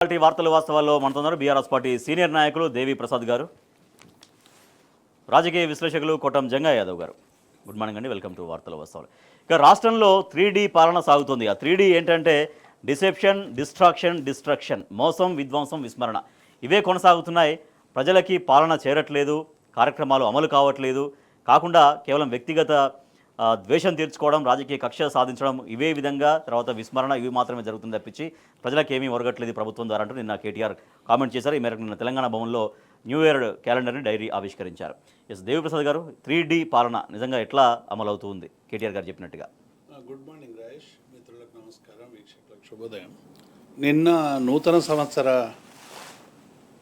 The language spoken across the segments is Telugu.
పార్టీ వార్తలు వాస్తవాల్లో మనతో బీఆర్ఎస్ పార్టీ సీనియర్ నాయకులు దేవి ప్రసాద్ గారు, రాజకీయ విశ్లేషకులు కొట్టం జంగా యాదవ్ గారు. గుడ్ మార్నింగ్ అండి, వెల్కమ్ టు వార్తలు వాస్తవాలు. ఇక రాష్ట్రంలో 3D పాలన సాగుతుంది. ఆ 3D ఏంటంటే డిసెప్షన్, డిస్ట్రక్షన్, మోసం, విధ్వంసం, విస్మరణ. ఇవే కొనసాగుతున్నాయి. ప్రజలకి పాలన చేరట్లేదు, కార్యక్రమాలు అమలు కావట్లేదు. కాకుండా కేవలం వ్యక్తిగత ద్వేషం తీర్చుకోవడం, రాజకీయ కక్ష సాధించడం, ఇవే విధంగా తర్వాత విస్మరణ, ఇవి మాత్రమే జరుగుతుంది తప్పించి ప్రజలకు ఏమీ ఒరగట్లేదు ప్రభుత్వం ద్వారా అంటూ నిన్న కేటీఆర్ కామెంట్ చేశారు. ఈ మేరకు నిన్న తెలంగాణ భవన్లో న్యూ ఇయర్ క్యాలెండర్ని డైరీ ఆవిష్కరించారు. దేవిప్రసాద్ గారు, 3D పాలన నిజంగా ఎట్లా అమలు అవుతుంది కేటీఆర్ గారు చెప్పినట్టుగా? గుడ్ మార్నింగ్ రాజేష్, మిత్రులకు నమస్కారం, వీక్షకులకు శుభోదయం. నిన్న నూతన సంవత్సర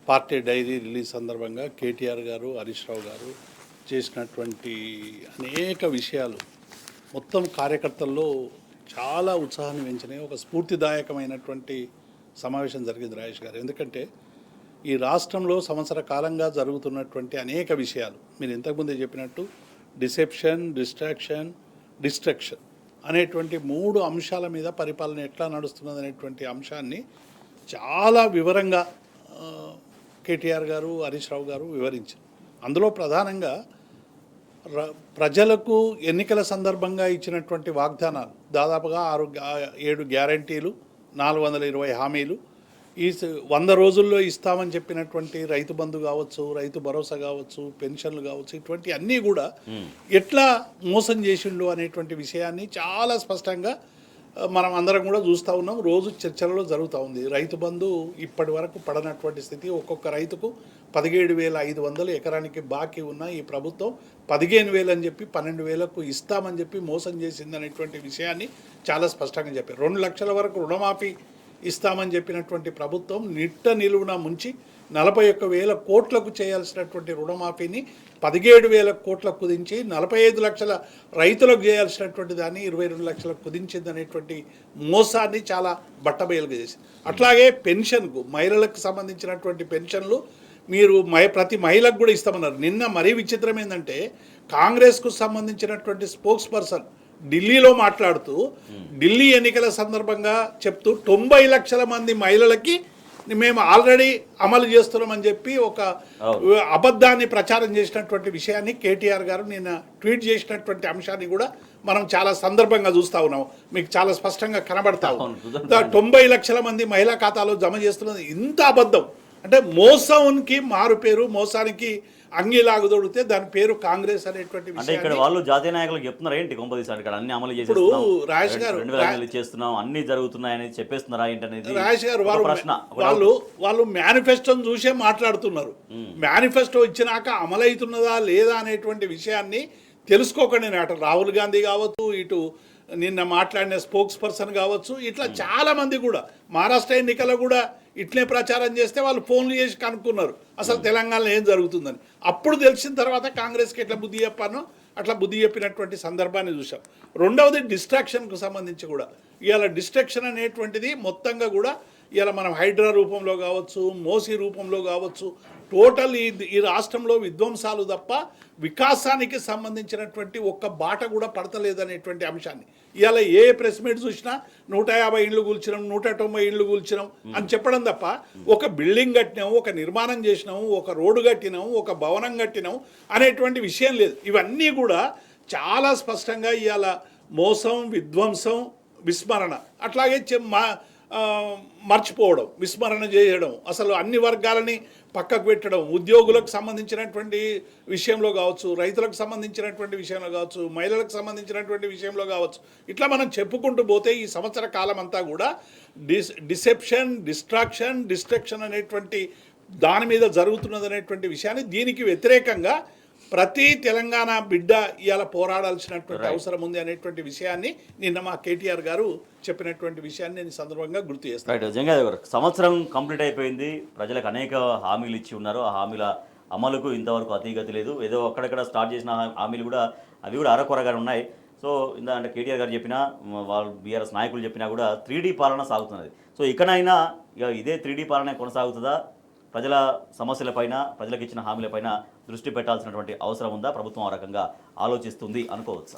పార్టీ డైరీ రిలీజ్ సందర్భంగా కేటీఆర్ గారు, హరీష్ రావు గారు చేసినటువంటి అనేక విషయాలు మొత్తం కార్యకర్తల్లో చాలా ఉత్సాహాన్ని పెంచినాయి. ఒక స్ఫూర్తిదాయకమైనటువంటి సమావేశం జరిగింది రాజేష్ గారు. ఎందుకంటే ఈ రాష్ట్రంలో సంవత్సర కాలంగా జరుగుతున్నటువంటి అనేక విషయాలు మీరు ఇంతకుముందే చెప్పినట్టు డిసెప్షన్, డిస్ట్రక్షన్ అనేటువంటి 3 అంశాల మీద పరిపాలన ఎట్లా నడుస్తున్నది అనేటువంటి అంశాన్ని చాలా వివరంగా కేటీఆర్ గారు, హరీష్ రావు గారు వివరించారు. అందులో ప్రధానంగా ప్రజలకు ఎన్నికల సందర్భంగా ఇచ్చినటువంటి వాగ్దానాలు, దాదాపుగా 7 గ్యారంటీలు, 420 హామీలు, ఈ 100 రోజుల్లో ఇస్తామని చెప్పినటువంటి రైతు బంధు కావచ్చు, రైతు భరోసా కావచ్చు, పెన్షన్లు కావచ్చు, ఇటువంటి అన్నీ కూడా ఎట్లా మోసం చేసిండు అనేటువంటి విషయాన్ని చాలా స్పష్టంగా మనం అందరం కూడా చూస్తూ ఉన్నాం. రోజు చర్చలలో జరుగుతూ ఉంది. రైతు బంధు ఇప్పటి వరకు పడనటువంటి స్థితి. ఒక్కొక్క రైతుకు 17,500 ఎకరానికి బాకీ ఉన్న ఈ ప్రభుత్వం 15,000 అని చెప్పి 12,000కు ఇస్తామని చెప్పి మోసం చేసింది అనేటువంటి విషయాన్ని చాలా స్పష్టంగా చెప్పారు. 2 లక్షల వరకు రుణమాఫీ ఇస్తామని చెప్పినటువంటి ప్రభుత్వం నిట్ట నిలువున ముంచి 41,000 కోట్లకు చేయాల్సినటువంటి రుణమాఫీని 17,000 కోట్లకు కుదించి 45 లక్షల రైతులకు చేయాల్సినటువంటి దాన్ని 22 లక్షలకు కుదించింది అనేటువంటి మోసాన్ని చాలా బట్టబయలుగా చేసింది. అట్లాగే పెన్షన్కు, మహిళలకు సంబంధించినటువంటి పెన్షన్లు మీరు ప్రతి మహిళకు కూడా ఇస్తామన్నారు. నిన్న మరీ విచిత్రం ఏంటంటే కాంగ్రెస్కు సంబంధించినటువంటి స్పోక్స్ పర్సన్ ఢిల్లీలో మాట్లాడుతూ ఢిల్లీ ఎన్నికల సందర్భంగా చెప్తూ 90 లక్షల మంది మహిళలకి మేము ఆల్రెడీ అమలు చేస్తున్నామని చెప్పి ఒక అబద్ధాన్ని ప్రచారం చేసినటువంటి విషయాన్ని కేటీఆర్ గారు నిన్న ట్వీట్ చేసినటువంటి అంశాన్ని కూడా మనం చాలా సందర్భంగా చూస్తూ ఉన్నాం. మీకు చాలా స్పష్టంగా కనబడతాము. 90 లక్షల మంది మహిళా ఖాతాలో జమ చేస్తున్నది ఇంత అబద్ధం. అంటే మోసానికి మారు పేరు, మోసానికి అంగీలాగు దొడితే దాని పేరు కాంగ్రెస్ అనేటువంటి విషయం. ఇక్కడ వాళ్ళు జాతీయ నాయకులకు చెప్తున్నారు ఏంటి కొంపదీసారి ఇక్కడ అన్ని అమలు చేసి రాజేష్ గారు చేస్తున్నాం, అన్ని జరుగుతున్నాయని చెప్పేస్తున్నారా ఏంటనేది రాజేష్ గారు వాళ్ళు మేనిఫెస్టోని చూసే మాట్లాడుతున్నారు. మేనిఫెస్టో ఇచ్చినాక అమలవుతున్నదా లేదా అనేటువంటి విషయాన్ని తెలుసుకోకండి. అటు రాహుల్ గాంధీ కావచ్చు, ఇటు నిన్న మాట్లాడిన స్పోక్స్ పర్సన్ కావచ్చు, ఇట్లా చాలామంది కూడా మహారాష్ట్ర ఎన్నికల్లో కూడా ఇట్లే ప్రచారం చేస్తే వాళ్ళు ఫోన్లు చేసి కనుక్కున్నారు అసలు తెలంగాణలో ఏం జరుగుతుందని. అప్పుడు తెలిసిన తర్వాత కాంగ్రెస్కి ఎట్లా బుద్ధి చెప్పానో అట్లా బుద్ధి చెప్పినటువంటి సందర్భాన్ని చూసాం. రెండవది డిస్ట్రాక్షన్కు సంబంధించి కూడా ఇవాళ డిస్ట్రాక్షన్ అనేటువంటిది మొత్తంగా కూడా ఇవాళ మనం హైడ్రా రూపంలో కావచ్చు, మోసీ రూపంలో కావచ్చు, టోటల్ ఈ రాష్ట్రంలో విధ్వంసాలు తప్ప వికాసానికి సంబంధించినటువంటి ఒక్క బాట కూడా పడతలేదనేటువంటి అంశాన్ని ఇవాళ ఏ ప్రెస్ మీట్ చూసినా 150 ఇండ్లు కూల్చినాం, 190 ఇండ్లు కూల్చినాం అని చెప్పడం తప్ప ఒక బిల్డింగ్ కట్టినాము, ఒక నిర్మాణం చేసినాము, ఒక రోడ్డు కట్టినాము, ఒక భవనం కట్టినాము అనేటువంటి విషయం లేదు. ఇవన్నీ కూడా చాలా స్పష్టంగా ఇవాళ మోసం, విధ్వంసం, విస్మరణ, అట్లాగే మర్చిపోవడం, విస్మరణ చేయడం, అసలు అన్ని వర్గాలని పక్కకు పెట్టడం, ఉద్యోగులకు సంబంధించినటువంటి విషయంలో కావచ్చు, రైతులకు సంబంధించినటువంటి విషయంలో కావచ్చు, మహిళలకు సంబంధించినటువంటి విషయంలో కావచ్చు, ఇట్లా మనం చెప్పుకుంటూ పోతే ఈ సంవత్సర కాలం అంతా కూడా డిసెప్షన్, డిస్ట్రక్షన్ అనేటువంటి దాని మీద జరుగుతున్నది అనేటువంటి విషయాన్ని, దీనికి వ్యతిరేకంగా ప్రతి తెలంగాణ బిడ్డ ఇవాళ పోరాడాల్సినటువంటి అవసరం ఉంది అనేటువంటి విషయాన్ని నిన్న మా కేటీఆర్ గారు చెప్పినటువంటి విషయాన్ని నేను సందర్భంగా గుర్తు చేస్తాను. జంగాదేవ్ గారు, సంవత్సరం కంప్లీట్ అయిపోయింది. ప్రజలకు అనేక హామీలు ఇచ్చి ఉన్నారు. ఆ హామీల అమలుకు ఇంతవరకు అతీగతి లేదు. ఏదో అక్కడక్కడ స్టార్ట్ చేసిన హామీలు కూడా అవి కూడా అరకొరగా ఉన్నాయి. సో అంటే కేటీఆర్ గారు చెప్పినా, వాళ్ళు బీఆర్ఎస్ నాయకులు చెప్పినా కూడా 3D పాలన సాగుతున్నది. సో ఇకనైనా ఇదే 3D పాలన కొనసాగుతుందా? ప్రజల సమస్యలపైన, ప్రజలకు ఇచ్చిన హామీలపైన దృష్టి పెట్టాల్సినటువంటి అవసరం ఉందా? ప్రభుత్వం ఆ రకంగా ఆలోచిస్తుంది అనుకోవచ్చా?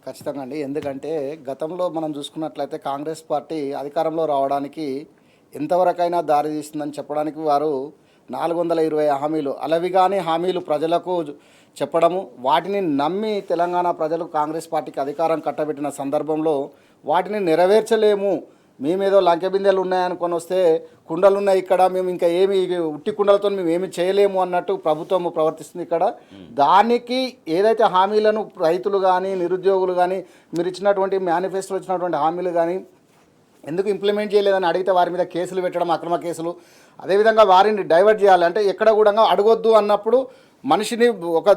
ఖచ్చితంగా అండి. ఎందుకంటే గతంలో మనం చూసుకున్నట్లయితే కాంగ్రెస్ పార్టీ అధికారంలో రావడానికి ఎంతవరకైనా దారి తీస్తుందని చెప్పడానికి వారు 420 హామీలు అలవిగాని హామీలు ప్రజలకు చెప్పడము, వాటిని నమ్మి తెలంగాణ ప్రజలు కాంగ్రెస్ పార్టీకి అధికారం కట్టబెట్టిన సందర్భంలో వాటిని నెరవేర్చలేము, మేమేదో లంకె బిందెలు ఉన్నాయనుకొని వస్తే కుండలు ఉన్నాయి ఇక్కడ, మేము ఇంకా ఏమి ఉట్టి కుండలతో మేము ఏమి చేయలేము అన్నట్టు ప్రభుత్వం ప్రవర్తిస్తుంది ఇక్కడ. దానికి ఏదైతే హామీలను రైతులు కానీ నిరుద్యోగులు కానీ మీరు ఇచ్చినటువంటి మేనిఫెస్టోలో ఇచ్చినటువంటి హామీలు కానీ ఎందుకు ఇంప్లిమెంట్ చేయలేదని అడిగితే వారి మీద కేసులు పెట్టడం, అక్రమ కేసులు. అదేవిధంగా వారిని డైవర్ట్ చేయాలి అంటే ఎక్కడ కూడా అడగొద్దు అన్నప్పుడు మనిషిని ఒక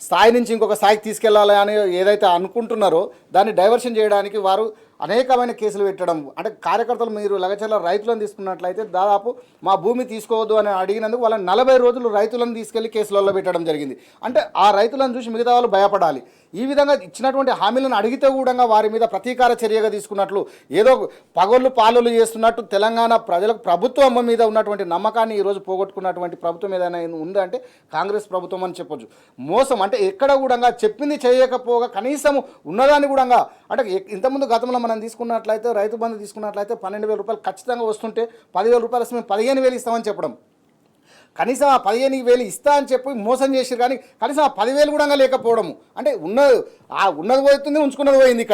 స్థాయి నుంచి ఇంకొక స్థాయికి తీసుకెళ్లాలి అని ఏదైతే అనుకుంటున్నారో దాన్ని డైవర్షన్ చేయడానికి వారు అనేకమైన కేసులు పెట్టడం. అంటే కార్యకర్తలు మీరు లగచర్ల రైతులను తీసుకున్నట్లయితే దాదాపు మా భూమి తీసుకోవద్దు అని అడిగినందుకు వాళ్ళని 40 రోజులు రైతులను తీసుకెళ్లి కేసులలో పెట్టడం జరిగింది. అంటే ఆ రైతులను చూసి మిగతా వాళ్ళు భయపడాలి. ఈ విధంగా ఇచ్చినటువంటి హామీలను అడిగితే కూడా వారి మీద ప్రతీకార చర్యగా తీసుకున్నట్లు, ఏదో పగొళ్ళు పాలలు చేస్తున్నట్టు తెలంగాణ ప్రజలకు ప్రభుత్వం మీద ఉన్నటువంటి నమ్మకాన్ని ఈరోజు పోగొట్టుకున్నటువంటి ప్రభుత్వం ఏదైనా ఉందంటే కాంగ్రెస్ ప్రభుత్వం అని చెప్పొచ్చు. మోసం అంటే ఎక్కడ కూడా చెప్పింది చేయకపోగా కనీసం ఉన్నదాన్ని కూడా అంటే ఇంతకుముందు గతంలో మనం తీసుకున్నట్లయితే రైతు బంధు తీసుకున్నట్లయితే 12,000 రూపాయలు ఖచ్చితంగా వస్తుంటే 10,000 రూపాయలు వస్తే మేము 15,000 ఇస్తామని చెప్పడం, కనీసం ఆ 15,000 ఇస్తా అని చెప్పి మోసం చేసారు. కానీ కనీసం ఆ 10,000 కూడా లేకపోవడము అంటే ఉన్నది పోతుంది, ఉంచుకున్నది పోయింది.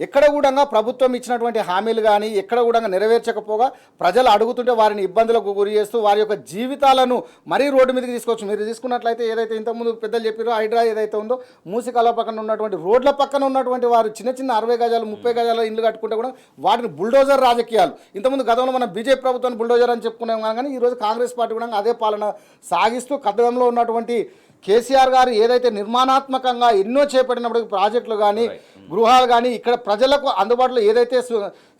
ఎక్కడ కూడా ప్రభుత్వం ఇచ్చినటువంటి హామీలు కానీ ఎక్కడ కూడా నెరవేర్చకపోగా ప్రజలు అడుగుతుంటే వారిని ఇబ్బందులకు గురి చేస్తూ వారి యొక్క జీవితాలను మరీ రోడ్డు మీదకి తీసుకోవచ్చు. మీరు తీసుకున్నట్లయితే ఏదైతే ఇంతకుముందు పెద్దలు చెప్పారో హైడ్రా ఏదైతే ఉందో మూసి కాలువ పక్కన ఉన్నటువంటి రోడ్ల పక్కన ఉన్నటువంటి వారు చిన్న 60 గజాలు 30 గజాల ఇల్లు కట్టుకుంటే కూడా వాటిని బుల్డోజర్ రాజకీయాలు. ఇంతకుముందు గతంలో మనం బీజేపీ ప్రభుత్వాన్ని బుల్డోజర్ అని చెప్పుకున్నాం కానీ ఈరోజు కాంగ్రెస్ పార్టీ కూడా అదే పాలన సాగిస్తూ గతంలో ఉన్నటువంటి కేసీఆర్ గారు ఏదైతే నిర్మాణాత్మకంగా ఎన్నో చేపట్టినప్పటికీ ప్రాజెక్టులు కానీ గృహాలు కానీ ఇక్కడ ప్రజలకు అందుబాటులో ఏదైతే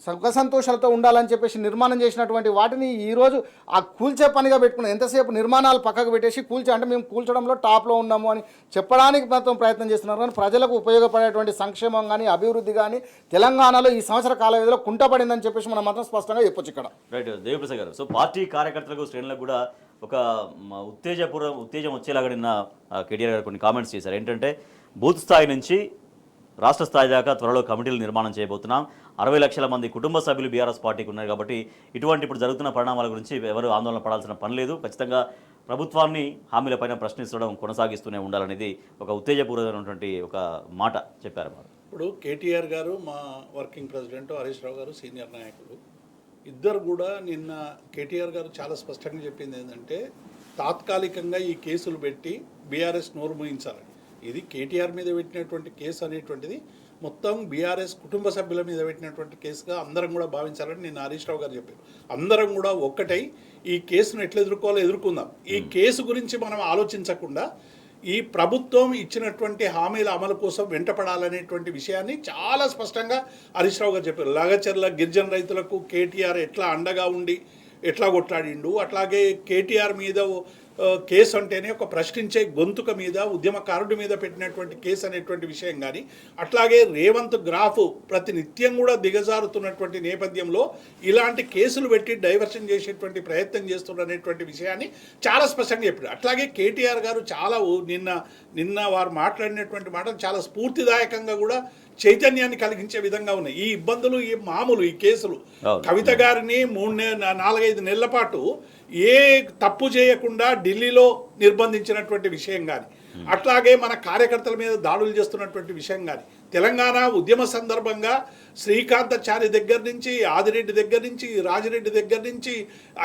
సుఖ సంతోషాలతో ఉండాలని చెప్పేసి నిర్మాణం చేసినటువంటి వాటిని ఈరోజు ఆ కూల్చే పనిగా పెట్టుకున్నాం. ఎంతసేపు నిర్మాణాలు పక్కకు పెట్టేసి అంటే మేము కూల్చడంలో టాప్లో ఉన్నాము అని చెప్పడానికి మాత్రం ప్రయత్నం చేస్తున్నారు. కానీ ప్రజలకు ఉపయోగపడేటువంటి సంక్షేమం కానీ అభివృద్ధి కానీ తెలంగాణలో ఈ సంవత్సర కాల వ్యవధిలో కుంటపడిందని చెప్పేసి మనం మాత్రం స్పష్టంగా చెప్పొచ్చు ఇక్కడ. రైట్ దేవిప్రసాద్ గారు, సో పార్టీ కార్యకర్తలకు శ్రేణులకు కూడా ఒక ఉత్తేజం వచ్చేలాగా నిన్న కేటీఆర్ గారు కొన్ని కామెంట్స్ చేశారు. ఏంటంటే బూత్ స్థాయి నుంచి రాష్ట్ర స్థాయి దాకా త్వరలో కమిటీలు నిర్మాణం చేయబోతున్నాం, 60 లక్షల మంది కుటుంబ సభ్యులు బీఆర్ఎస్ పార్టీకి ఉన్నారు కాబట్టి ఇటువంటి ఇప్పుడు జరుగుతున్న పరిణామాల గురించి ఎవరు ఆందోళన పడాల్సిన పని లేదు, ఖచ్చితంగా ప్రభుత్వాన్ని హామీలపైన ప్రశ్నించడం కొనసాగిస్తూనే ఉండాలనేది ఒక ఉత్తేజపూర్వకమైనటువంటి ఒక మాట చెప్పారు. ఇప్పుడు కేటీఆర్ గారు మా వర్కింగ్ ప్రెసిడెంట్, హరీష్ రావు గారు సీనియర్ నాయకులు ఇద్దరు కూడా నిన్న కేటీఆర్ గారు చాలా స్పష్టంగా చెప్పింది ఏంటంటే తాత్కాలికంగా ఈ కేసులు పెట్టి బీఆర్ఎస్ నోరు మూయించాలని. ఇది కేటీఆర్ మీద పెట్టినటువంటి కేసు అనేటువంటిది మొత్తం బీఆర్ఎస్ కుటుంబ సభ్యుల మీద పెట్టినటువంటి కేసుగా అందరం కూడా భావించాలని నిన్న హరీష్ రావు గారు చెప్పారు. అందరం కూడా ఒక్కటై ఈ కేసును ఎట్లా ఎదుర్కోవాలో ఎదుర్కొందాం. ఈ కేసు గురించి మనం ఆలోచించకుండా ఈ ప్రభుత్వం ఇచ్చినటువంటి హామీల అమలు కోసం వెంటపడాలనేటువంటి విషయాన్ని చాలా స్పష్టంగా హరీష్ రావు గారు చెప్పారు. లగచర్ల గిరిజన రైతులకు కేటీఆర్ ఎట్లా అండగా ఉండి ఎట్లా కొట్లాడిండు, అట్లాగే కేటీఆర్ మీద కేసు అంటేనే ఒక ప్రశ్నించే గొంతుక మీద ఉద్యమకారుడి మీద పెట్టినటువంటి కేసు అనేటువంటి విషయం కానీ, అట్లాగే రేవంత్ గ్రాఫ్ ప్రతి నిత్యం కూడా దిగజారుతున్నటువంటి నేపథ్యంలో ఇలాంటి కేసులు పెట్టి డైవర్షన్ చేసేటువంటి ప్రయత్నం చేస్తున్నటువంటి విషయాన్ని చాలా స్పష్టంగా చెప్పారు. అట్లాగే కేటీఆర్ గారు చాలా నిన్న వారు మాట్లాడినటువంటి మాటలు చాలా స్ఫూర్తిదాయకంగా కూడా చైతన్యాన్ని కలిగించే విధంగా ఉన్నాయి. ఈ ఇబ్బందులు ఈ మామూలు ఈ కేసులు కవిత గారిని 4-5 నెలల పాటు ఏ తప్పు చేయకుండా ఢిల్లీలో నిర్బంధించినటువంటి విషయం కానీ, అట్లాగే మన కార్యకర్తల మీద దాడులు చేస్తున్నటువంటి విషయం కానీ, తెలంగాణ ఉద్యమ సందర్భంగా శ్రీకాంతాచారి దగ్గర నుంచి ఆదిరెడ్డి దగ్గర నుంచి రాజిరెడ్డి దగ్గర నుంచి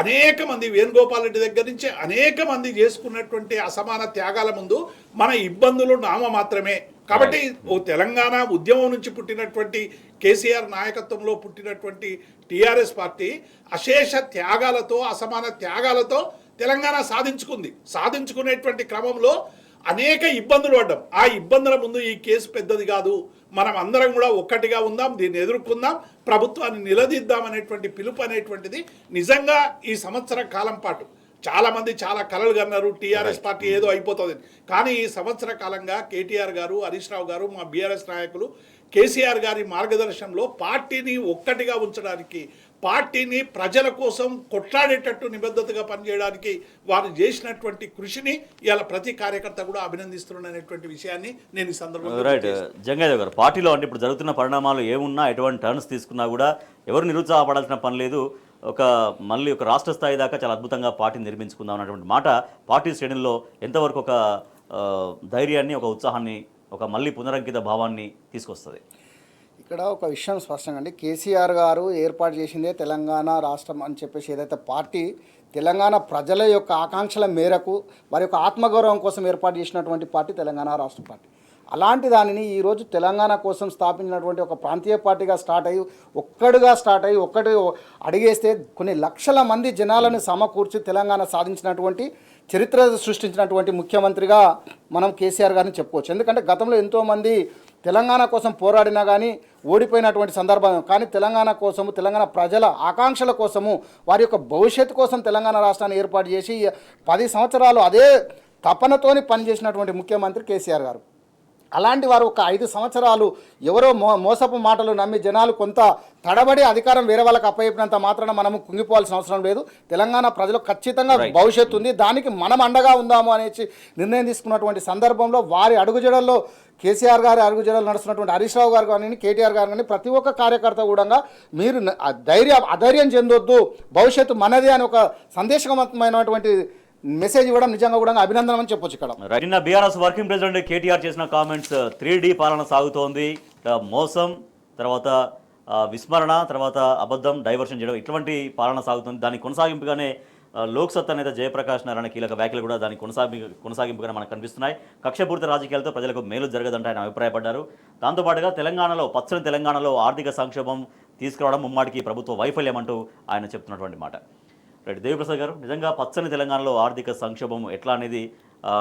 అనేక మంది వేణుగోపాల్ రెడ్డి దగ్గర నుంచి అనేక మంది చేసుకున్నటువంటి అసమాన త్యాగాల ముందు మన ఇబ్బందులు నామ మాత్రమే. కాబట్టి ఓ తెలంగాణ ఉద్యమం నుంచి పుట్టినటువంటి కేసీఆర్ నాయకత్వంలో పుట్టినటువంటి టీఆర్ఎస్ పార్టీ అశేష త్యాగాలతో అసమాన త్యాగాలతో తెలంగాణ సాధించుకునేటువంటి క్రమంలో అనేక ఇబ్బందులు పడ్డాం. ఆ ఇబ్బందుల ముందు ఈ కేసు పెద్దది కాదు, మనం అందరం కూడా ఒక్కటిగా ఉందాం, దీన్ని ఎదుర్కొందాం, ప్రభుత్వాన్ని నిలదీద్దాం అనేటువంటి పిలుపు అనేటువంటిది నిజంగా ఈ సంవత్సర కాలం పాటు చాలామంది చాలా కలలు కన్నారు టీఆర్ఎస్ పార్టీ ఏదో అయిపోతుంది. కానీ ఈ సంవత్సర కాలంగా కేటీఆర్ గారు, హరీష్ రావు గారు, మా బీఆర్ఎస్ నాయకులు కేసీఆర్ గారి మార్గదర్శనంలో పార్టీని ఒక్కటిగా ఉంచడానికి, పార్టీని ప్రజల కోసం కొట్లాడేటట్టు నిబద్ధతగా పనిచేయడానికి వారు చేసినటువంటి కృషిని ఇవాళ ప్రతి కార్యకర్త కూడా అభినందిస్తున్నటువంటి విషయాన్ని నేను ఈ సందర్భంగా రైట్ జంగయ్య గారు, పార్టీలో అంటే ఇప్పుడు జరుగుతున్న పరిణామాలు ఏమున్నా ఎటువంటి టర్న్స్ తీసుకున్నా కూడా ఎవరు నిరుత్సాహపడాల్సిన పని లేదు. మళ్ళీ ఒక రాష్ట్ర స్థాయి దాకా చాలా అద్భుతంగా పార్టీని నిర్మించుకుందాం అన్నటువంటి మాట పార్టీ శ్రేణుల్లో ఎంతవరకు ఒక ధైర్యాన్ని, ఒక ఉత్సాహాన్ని, ఒక మళ్ళీ పునరంకిత భావాన్ని తీసుకొస్తుంది? ఇక్కడ ఒక విషయం స్పష్టంగా అండి, కేసీఆర్ గారు ఏర్పాటు చేసిందే తెలంగాణ రాష్ట్రం అని చెప్పేసి ఏదైతే పార్టీ తెలంగాణ ప్రజల యొక్క ఆకాంక్షల మేరకు వారి యొక్క ఆత్మగౌరవం కోసం ఏర్పాటు చేసినటువంటి పార్టీ తెలంగాణ రాష్ట్ర పార్టీ. అలాంటి దానిని ఈరోజు తెలంగాణ కోసం స్థాపించినటువంటి ఒక ప్రాంతీయ పార్టీగా స్టార్ట్ అయ్యి ఒక్కటి అడిగేస్తే కొన్ని లక్షల మంది జనాలను సమకూర్చి తెలంగాణ సాధించినటువంటి చరిత్ర సృష్టించినటువంటి ముఖ్యమంత్రిగా మనం కేసీఆర్ గారిని చెప్పుకోవచ్చు. ఎందుకంటే గతంలో ఎంతోమంది తెలంగాణ కోసం పోరాడినా కానీ ఓడిపోయినటువంటి సందర్భం, కానీ తెలంగాణ కోసము, తెలంగాణ ప్రజల ఆకాంక్షల కోసము, వారి యొక్క భవిష్యత్తు కోసం తెలంగాణ రాష్ట్రాన్ని ఏర్పాటు చేసి 10 సంవత్సరాలు అదే తపనతోని పనిచేసినటువంటి ముఖ్యమంత్రి కేసీఆర్ గారు. అలాంటి వారు ఒక 5 సంవత్సరాలు ఎవరో మోసపు మాటలు నమ్మి జనాలు కొంత తడబడి అధికారం వేరే వాళ్ళకి అప్పయిపోయినంత మాత్రాన మనము కుంగిపోవాల్సిన అవసరం లేదు. తెలంగాణ ప్రజలకు ఖచ్చితంగా భవిష్యత్తు ఉంది, దానికి మనం అండగా ఉందాము అనేసి నిర్ణయం తీసుకున్నటువంటి సందర్భంలో వారి అడుగుజడల్లో కేసీఆర్ గారి అడుగుజడలు నడుస్తున్నటువంటి హరీష్ రావు గారు కానీ, కేటీఆర్ గారు కానీ, ప్రతి ఒక్క కార్యకర్త కూడా మీరు అధైర్యం చెందొద్దు, భవిష్యత్తు మనదే అని ఒక సందేశవంతమైనటువంటి మెసేజ్ ఇవ్వడం నిజంగా కూడా అభినందనం అని చెప్పొచ్చు. ఇక్కడ నిన్న బీఆర్ఎస్ వర్కింగ్ ప్రెసిడెంట్ కేటీఆర్ చేసిన కామెంట్స్ 3D పాలన సాగుతోంది, మోసం, తర్వాత విస్మరణ, తర్వాత అబద్ధం, డైవర్షన్ చేయడం, ఇటువంటి పాలన సాగుతుంది. దాని కొనసాగింపుగానే లోక్సత్తా నేత జయప్రకాష్ నారాయణ కీలక వ్యాఖ్యలు కూడా దాని కొనసాగింపుగానే మనకు కనిపిస్తున్నాయి. కక్షపూరిత రాజకీయాలతో ప్రజలకు మేలు జరగదంటే ఆయన అభిప్రాయపడ్డారు. దాంతోపాటుగా తెలంగాణలో, పచ్చని తెలంగాణలో ఆర్థిక సంక్షోభం తీసుకురావడం ముమ్మాటికి ప్రభుత్వ వైఫల్యం అంటూ ఆయన చెప్తున్నటువంటి మాట. రైట్, దేవిప్రసాద్ గారు, నిజంగా పచ్చని తెలంగాణలో ఆర్థిక సంక్షోభం ఎట్లా అనేది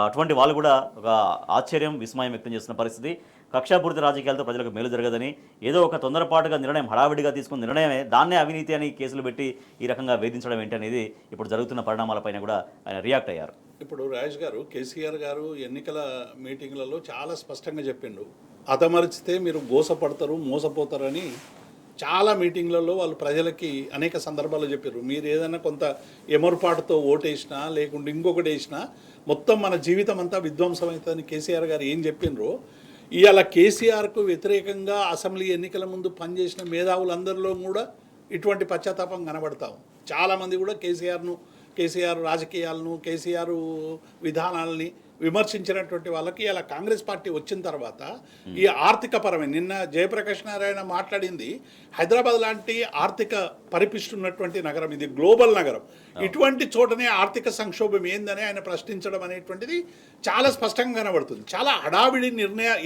అటువంటి వాళ్ళు కూడా ఒక ఆశ్చర్యం, విస్మయం వ్యక్తం చేస్తున్న పరిస్థితి. కక్షాపూరిత రాజకీయాలతో ప్రజలకు మేలు జరగదని, ఏదో ఒక తొందరపాటుగా నిర్ణయం, హడావిడిగా తీసుకున్న నిర్ణయమే, దాన్నే అవినీతి అని కేసులు పెట్టి ఈ రకంగా వేధించడం ఏంటి అనేది ఇప్పుడు జరుగుతున్న పరిణామాలపైన కూడా ఆయన రియాక్ట్ అయ్యారు. ఇప్పుడు రాజేష్ గారు, కేసీఆర్ గారు ఎన్నికల మీటింగ్లలో చాలా స్పష్టంగా చెప్పిండు, అతమరిచితే మీరు మోసపడతారు, మోసపోతారని చాలా మీటింగ్లలో వాళ్ళు ప్రజలకి అనేక సందర్భాల్లో చెప్పారు. మీరు ఏదైనా కొంత ఎమరుపాటుతో ఓటేసినా లేకుంటే ఇంకొకటి వేసినా మొత్తం మన జీవితం అంతా విధ్వంసం అవుతుందని కేసీఆర్ గారు ఏం చెప్పినరో, ఇవాళ కేసీఆర్కు వ్యతిరేకంగా అసెంబ్లీ ఎన్నికల ముందు పనిచేసిన మేధావులందరిలో కూడా ఇటువంటి పశ్చాత్తాపం కనబడతాం. చాలామంది కూడా కేసీఆర్ రాజకీయాలను, కేసీఆర్ విధానాలని విమర్శించినటువంటి వాళ్ళకి ఇలా కాంగ్రెస్ పార్టీ వచ్చిన తర్వాత ఈ ఆర్థిక పరమైన, నిన్న జయప్రకాష్ నారాయణ మాట్లాడింది, హైదరాబాద్ లాంటి ఆర్థిక పరిపిస్తున్నటువంటి నగరం ఇది, గ్లోబల్ నగరం, ఇటువంటి చోటనే ఆర్థిక సంక్షోభం ఏందని ఆయన ప్రశ్నించడం అనేటువంటిది చాలా స్పష్టంగా కనబడుతుంది. చాలా హడావిడి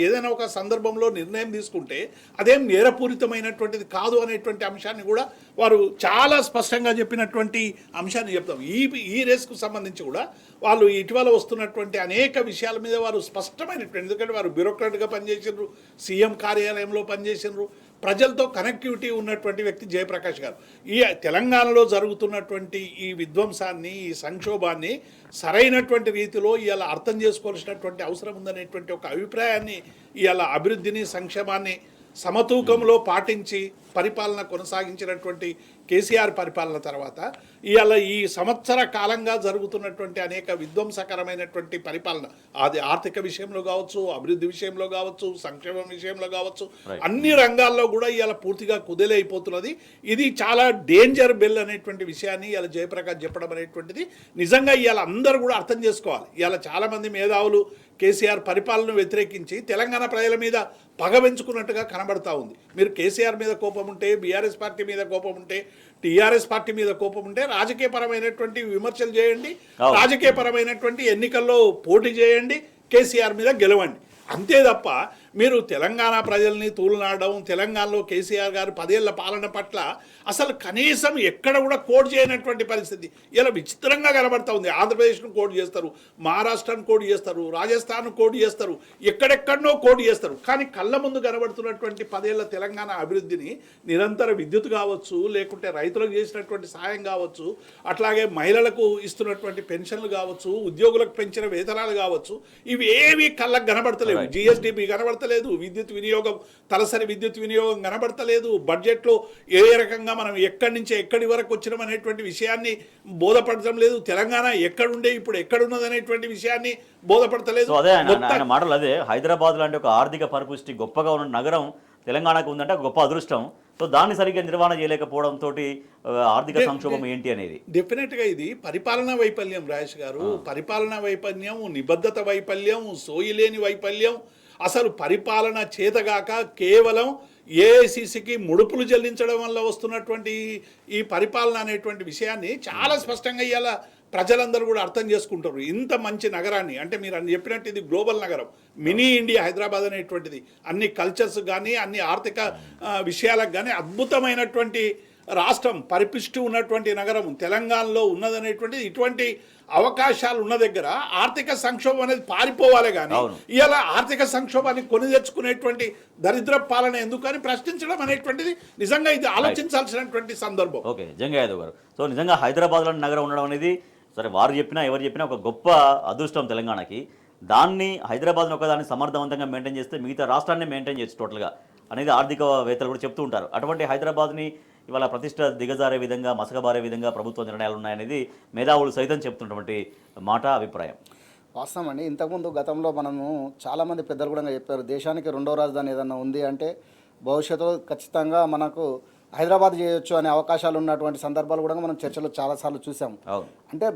ఏదైనా ఒక సందర్భంలో నిర్ణయం తీసుకుంటే అదేం నేరపూరితమైనటువంటిది కాదు అనేటువంటి అంశాన్ని కూడా వారు చాలా స్పష్టంగా చెప్పినటువంటి అంశాన్ని చెప్తాం. ఈ రేస్కు సంబంధించి కూడా వాళ్ళు ఇటీవల వస్తున్నటువంటి అనేక విషయాల మీద వారు స్పష్టమైనటువంటి, ఎందుకంటే వారు బ్యూరోక్రాట్గా పనిచేసినారు, సీఎం కార్యాలయంలో పనిచేసినారు, ప్రజలతో కనెక్టివిటీ ఉన్నటువంటి వ్యక్తి జయప్రకాష్ గారు. ఈ తెలంగాణలో జరుగుతున్నటువంటి ఈ విధ్వంసాన్ని, ఈ సంక్షోభాన్ని సరైనటువంటి రీతిలో ఇవాళ అర్థం చేసుకోవాల్సినటువంటి అవసరం ఉందనేటువంటి ఒక అభిప్రాయాన్ని, ఇవాళ అభివృద్ధిని, సంక్షేమాన్ని సమతూకంలో పాటించి పరిపాలన కొనసాగించినటువంటి కేసీఆర్ పరిపాలన తర్వాత ఇవాళ ఈ సంవత్సర కాలంగా జరుగుతున్నటువంటి అనేక విధ్వంసకరమైనటువంటి పరిపాలన, అది ఆర్థిక విషయంలో కావచ్చు, అభివృద్ధి విషయంలో కావచ్చు, సంక్షేమం విషయంలో కావచ్చు, అన్ని రంగాల్లో కూడా ఇవాళ పూర్తిగా కుదేలైపోతున్నది. ఇది చాలా డేంజర్ బెల్ అనేటువంటి విషయాన్ని ఇవాళ జయప్రకాష్ చెప్పడం అనేటువంటిది నిజంగా ఇవాళ అందరూ కూడా అర్థం చేసుకోవాలి. ఇవాళ చాలామంది మేధావులు కేసీఆర్ పరిపాలనను వ్యతిరేకించి తెలంగాణ ప్రజల మీద పగ పెంచుకున్నట్టుగా కనబడతా ఉంది. మీరు కేసీఆర్ మీద కోపం ఉంటే, బీఆర్ఎస్ పార్టీ మీద కోపం ఉంటే, టీఆర్ఎస్ పార్టీ మీద కోపం ఉంటే రాజకీయపరమైనటువంటి విమర్శలు చేయండి, రాజకీయపరమైనటువంటి ఎన్నికల్లో పోటీ చేయండి, కేసీఆర్ మీద గెలవండి, అంతే తప్ప మీరు తెలంగాణ ప్రజల్ని తూలనాడడం, తెలంగాణలో కేసీఆర్ గారు 10 ఏళ్ల పాలన పట్ల అసలు కనీసం ఎక్కడ కూడా కోడ్ చేయనటువంటి పరిస్థితి ఇలా విచిత్రంగా కనబడతా ఉంది. ఆంధ్రప్రదేశ్ను కోడ్ చేస్తారు, మహారాష్ట్రను కోడ్ చేస్తారు, రాజస్థాన్ కోడ్ చేస్తారు, ఎక్కడెక్కడనో కోడ్ చేస్తారు, కానీ కళ్ళ ముందు కనబడుతున్నటువంటి 10 ఏళ్ల తెలంగాణ అభివృద్ధిని, నిరంతర విద్యుత్ కావచ్చు, లేకుంటే రైతులకు చేసినటువంటి సాయం కావచ్చు, అట్లాగే మహిళలకు ఇస్తున్నటువంటి పెన్షన్లు కావచ్చు, ఉద్యోగులకు పెంచిన వేతనాలు కావచ్చు, ఇవి ఏవి కళ్ళకు కనబడతలేవు. జిఎస్డిపి కనబడతలేదు, విద్యుత్ వినియోగం, తలసరి విద్యుత్ వినియోగం కనబడతలేదు, బడ్జెట్లో ఏ రకంగా మనం ఎక్కడి నుంచి ఎక్కడి వరకు వచ్చినాం అనేటువంటి విషయాన్ని బోధపడటం లేదు, తెలంగాణ ఎక్కడుండే ఇప్పుడు ఎక్కడున్నది అనేటువంటి విషయాన్ని బోధపడతలేదు. అదే ఆయన మాటలు అదే, హైదరాబాద్ లాంటి ఒక ఆర్థిక పరిపుష్టి గొప్పగా ఉన్న నగరం తెలంగాణకు ఉందంటే గొప్ప అదృష్టం. సో దాన్ని సరిగ్గా నిర్వహణ చేయలేకపోవడంతో ఆర్థిక సంక్షోభం ఏంటి అనేది డెఫినెట్గా ఇది పరిపాలనా వైఫల్యం రాజేష్ గారు. పరిపాలనా వైఫల్యం, నిబద్ధత వైఫల్యం, సోయిలేని వైఫల్యం, అసలు పరిపాలన చేతగాక కేవలం ఏఐసిసికి ముడుపులు చెల్లించడం వల్ల వస్తున్నటువంటి ఈ పరిపాలన అనేటువంటి విషయాన్ని చాలా స్పష్టంగా ఇవాళ ప్రజలందరూ కూడా అర్థం చేసుకుంటారు. ఇంత మంచి నగరాన్ని, అంటే మీరు అని చెప్పినట్టు ఇది గ్లోబల్ నగరం, మినీ ఇండియా హైదరాబాద్ అనేటువంటిది, అన్ని కల్చర్స్ కానీ అన్ని ఆర్థిక విషయాలకు కానీ అద్భుతమైనటువంటి రాష్ట్రం, పరిపుష్టి ఉన్నటువంటి నగరం తెలంగాణలో ఉన్నదనేటువంటిది. ఇటువంటి అవకాశాలు ఉన్న దగ్గర ఆర్థిక సంక్షోభం అనేది పారిపోవాలి, కానీ ఇలా ఆర్థిక సంక్షోభాన్ని కొని తెచ్చుకునేటువంటి దరిద్ర పాలన ఎందుకని ప్రశ్నించడం అనేటువంటిది నిజంగా ఇది ఆలోచించాల్సినటువంటి సందర్భం. ఓకే, జంగా యాదవ్ గారు, సో నిజంగా హైదరాబాద్లో నగరం ఉండడం అనేది సరే వారు చెప్పినా ఎవరు చెప్పినా ఒక గొప్ప అదృష్టం తెలంగాణకి. దాన్ని హైదరాబాద్ను ఒకదాన్ని సమర్థవంతంగా మెయింటైన్ చేస్తే మిగతా రాష్ట్రాన్ని మెయింటైన్ చేయొచ్చు టోటల్గా అనేది ఆర్థికవేత్తలు కూడా చెప్తూ ఉంటారు. అటువంటి హైదరాబాద్ని ఇవాళ ప్రతిష్ట దిగజారే విధంగా, మసకబారే విధంగా ప్రభుత్వ నిర్ణయాలు ఉన్నాయనేది మేధావులు సైతం చెప్తున్నటువంటి మాట, అభిప్రాయం. వాస్తవం అండి. ఇంతకుముందు గతంలో మనము చాలామంది పెద్దలు కూడా చెప్పారు, దేశానికి రెండో రాజధాని ఏదన్నా ఉంది అంటే భవిష్యత్తులో ఖచ్చితంగా మనకు హైదరాబాద్ చేయొచ్చు అనే అవకాశాలు ఉన్నటువంటి సందర్భాలు కూడా మనం చర్చలో చాలాసార్లు చూసాం. అంటే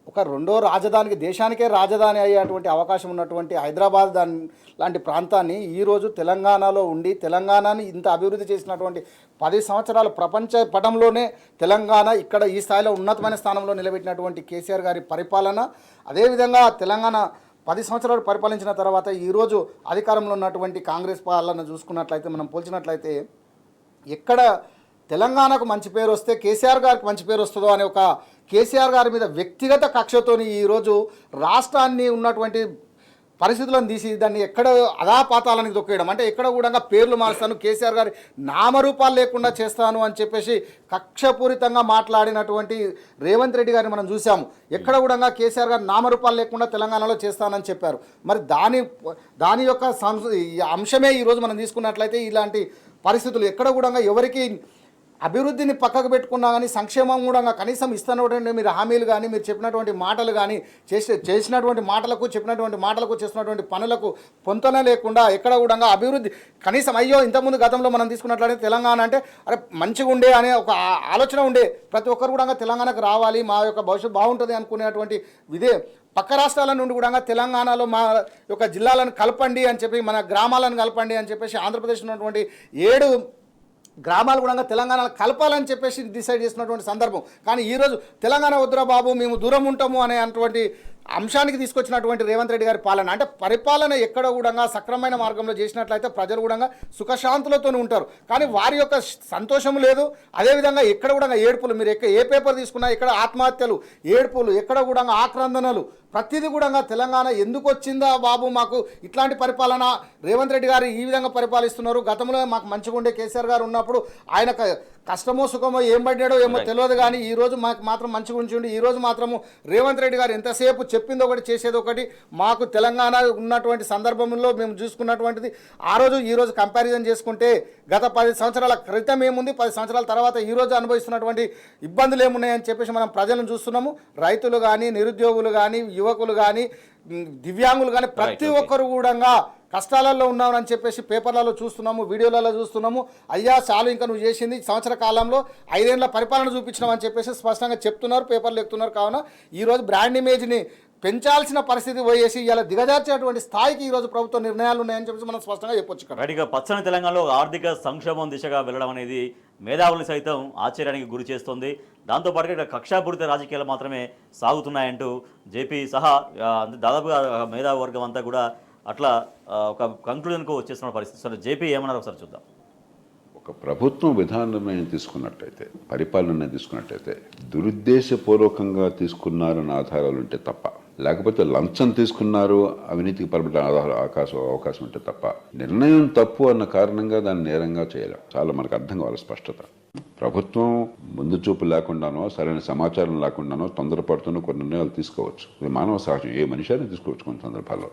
ఒక రెండో రాజధానికి, దేశానికే రాజధాని అయ్యేటువంటి అవకాశం ఉన్నటువంటి హైదరాబాద్ లాంటి ప్రాంతాన్ని ఈరోజు తెలంగాణలో ఉండి తెలంగాణని ఇంత అభివృద్ధి చేసినటువంటి 10 సంవత్సరాలు ప్రపంచ పటంలోనే తెలంగాణ ఇక్కడ ఈ స్థాయిలో ఉన్నతమైన స్థానంలో నిలబెట్టినటువంటి కేసీఆర్ గారి పరిపాలన, అదేవిధంగా తెలంగాణ 10 సంవత్సరాలు పరిపాలించిన తర్వాత ఈరోజు అధికారంలో ఉన్నటువంటి కాంగ్రెస్ పాలన చూసుకున్నట్లయితే, మనం పోల్చినట్లయితే ఎక్కడ తెలంగాణకు మంచి పేరు వస్తే కేసీఆర్ గారికి మంచి పేరు వస్తుందో అనే ఒక కేసీఆర్ గారి మీద వ్యక్తిగత కక్షతోని ఈరోజు రాష్ట్రాన్ని ఉన్నటువంటి పరిస్థితులను తీసి దాన్ని ఎక్కడ అధాపాతాలని దొక్కేయడం, అంటే ఎక్కడ కూడా పేర్లు మారుస్తాను, కేసీఆర్ గారి నామరూపాలు లేకుండా చేస్తాను అని చెప్పేసి కక్షపూరితంగా మాట్లాడినటువంటి రేవంత్ రెడ్డి గారిని మనం చూసాము. ఎక్కడ కూడా కేసీఆర్ గారి నామరూపాలు లేకుండా తెలంగాణలో చేస్తానని చెప్పారు. మరి దాని యొక్క అంశమే ఈరోజు మనం తీసుకున్నట్లయితే ఇలాంటి పరిస్థితులు ఎక్కడ కూడా ఎవరికి అభివృద్ధిని పక్కకు పెట్టుకున్నా కానీ సంక్షేమం కూడా కనీసం ఇస్తున్నటువంటి మీరు హామీలు కానీ మీరు చెప్పినటువంటి మాటలు కానీ చేసినటువంటి మాటలకు చెప్పినటువంటి మాటలకు చేస్తున్నటువంటి పనులకు పొంతన లేకుండా ఎక్కడ కూడా అభివృద్ధి కనీసం అయ్యో ఇంతకుముందు గతంలో మనం తీసుకున్నట్లయితే తెలంగాణ అంటే అరే మంచిగా ఉండే అనే ఒక ఆలోచన ఉండే, ప్రతి ఒక్కరు కూడా తెలంగాణకు రావాలి, మా యొక్క భవిష్యత్తు బాగుంటుంది అనుకునేటువంటి ఇదే పక్క రాష్ట్రాల నుండి కూడా తెలంగాణలో మా యొక్క జిల్లాలను కలపండి అని చెప్పి, మన గ్రామాలను కలపండి అని చెప్పేసి ఆంధ్రప్రదేశ్ ఉన్నటువంటి 7 గ్రామాలు కూడా తెలంగాణలో కలపాలని చెప్పేసి డిసైడ్ చేసినటువంటి సందర్భం. కానీ ఈరోజు తెలంగాణ వద్దురా బాబు మేము దూరం ఉంటాము అనే అటువంటి అంశానికి తీసుకొచ్చినటువంటి రేవంత్ రెడ్డి గారి పాలన, అంటే పరిపాలన ఎక్కడ కూడా సక్రమైన మార్గంలో చేసినట్లయితే ప్రజలు కూడా సుఖశాంతులతో ఉంటారు. కానీ వారి యొక్క సంతోషం లేదు. అదేవిధంగా ఎక్కడ కూడా ఏడుపులు, మీరు ఏ పేపర్ తీసుకున్నా ఇక్కడ ఆత్మహత్యలు, ఏడుపులు, ఎక్కడ కూడా ఆక్రందనలు, ప్రతిదీ కూడా తెలంగాణ ఎందుకు వచ్చిందా బాబు మాకు ఇట్లాంటి పరిపాలన, రేవంత్ రెడ్డి గారు ఈ విధంగా పరిపాలిస్తున్నారు, గతంలో మాకు మంచిగా ఉండే కేసీఆర్ గారు ఉన్నప్పుడు ఆయన కష్టమో సుఖమో ఏం పడ్డాడో ఏమో తెలియదు, కానీ ఈరోజు మాకు మాత్రం మంచిగా ఉండి ఈరోజు మాత్రము రేవంత్ రెడ్డి గారు ఎంతసేపు చెప్పింది ఒకటి చేసేది ఒకటి. మాకు తెలంగాణ ఉన్నటువంటి సందర్భంలో మేము చూసుకున్నటువంటిది ఆ రోజు ఈరోజు కంపారిజన్ చేసుకుంటే గత 10 సంవత్సరాల క్రితం ఏముంది, 10 సంవత్సరాల తర్వాత ఈరోజు అనుభవిస్తున్నటువంటి ఇబ్బందులు ఏమున్నాయని చెప్పేసి మనం ప్రజలను చూస్తున్నాము. రైతులు కానీ, నిరుద్యోగులు కానీ, యువకులు కానీ, దివ్యాంగులు కానీ ప్రతి ఒక్కరు కూడా కష్టాలలో ఉన్నామని చెప్పేసి పేపర్లలో చూస్తున్నాము, వీడియోలలో చూస్తున్నాము. అయ్యా చాలు ఇంకా నువ్వు చేసింది సంవత్సర కాలంలో 5 ఏళ్ల పరిపాలన చూపించినావు అని చెప్పేసి స్పష్టంగా చెప్తున్నారు, పేపర్లు ఎక్కుతున్నారు. కావున ఈరోజు బ్రాండ్ ఇమేజ్ని పెంచాల్సిన పరిస్థితి పోయేసి ఇలా దిగజార్చేటువంటి స్థాయికి ఈరోజు ప్రభుత్వ నిర్ణయాలు ఉన్నాయని చెప్పేసి మనం స్పష్టంగా చెప్పొచ్చు. రైట్గా పచ్చని తెలంగాణలో ఆర్థిక సంక్షోభం దిశగా వెళ్ళడం అనేది మేధావులు సైతం ఆశ్చర్యానికి గురి చేస్తుంది. దాంతోపాటుగా ఇక్కడ కక్షాపూరిత రాజకీయాలు మాత్రమే సాగుతున్నాయంటూ జేపీ సహా దాదాపుగా మేధావి వర్గం అంతా కూడా అట్లా ఒక కంక్లూజన్కు వచ్చేస్తున్న పరిస్థితి. సరే జేపీ ఏమన్నారు ఒకసారి చూద్దాం. ఒక ప్రభుత్వం విధాన నిర్ణయం తీసుకున్నట్టయితే, పరిపాలన తీసుకున్నట్టయితే దురుద్దేశపూర్వకంగా తీసుకున్నారన్న ఆధారాలు ఉంటే తప్ప, లేకపోతే లంచం తీసుకున్నారు అవినీతికి పరబడిన అవకాశం ఉంటే తప్ప, నిర్ణయం తప్పు అన్న కారణంగా దాన్ని నేరంగా చేయలేం. చాలా మనకు అర్థం కావాలి స్పష్టత. ప్రభుత్వం ముందు చూపు లేకుండానో సరైన సమాచారం లేకుండానో తొందరపడుతూనో కొన్ని నిర్ణయాలు తీసుకోవచ్చు. ఇది మానవ సహజం, ఏ మనిషి అయినా తీసుకోవచ్చు కొన్ని సందర్భాల్లో.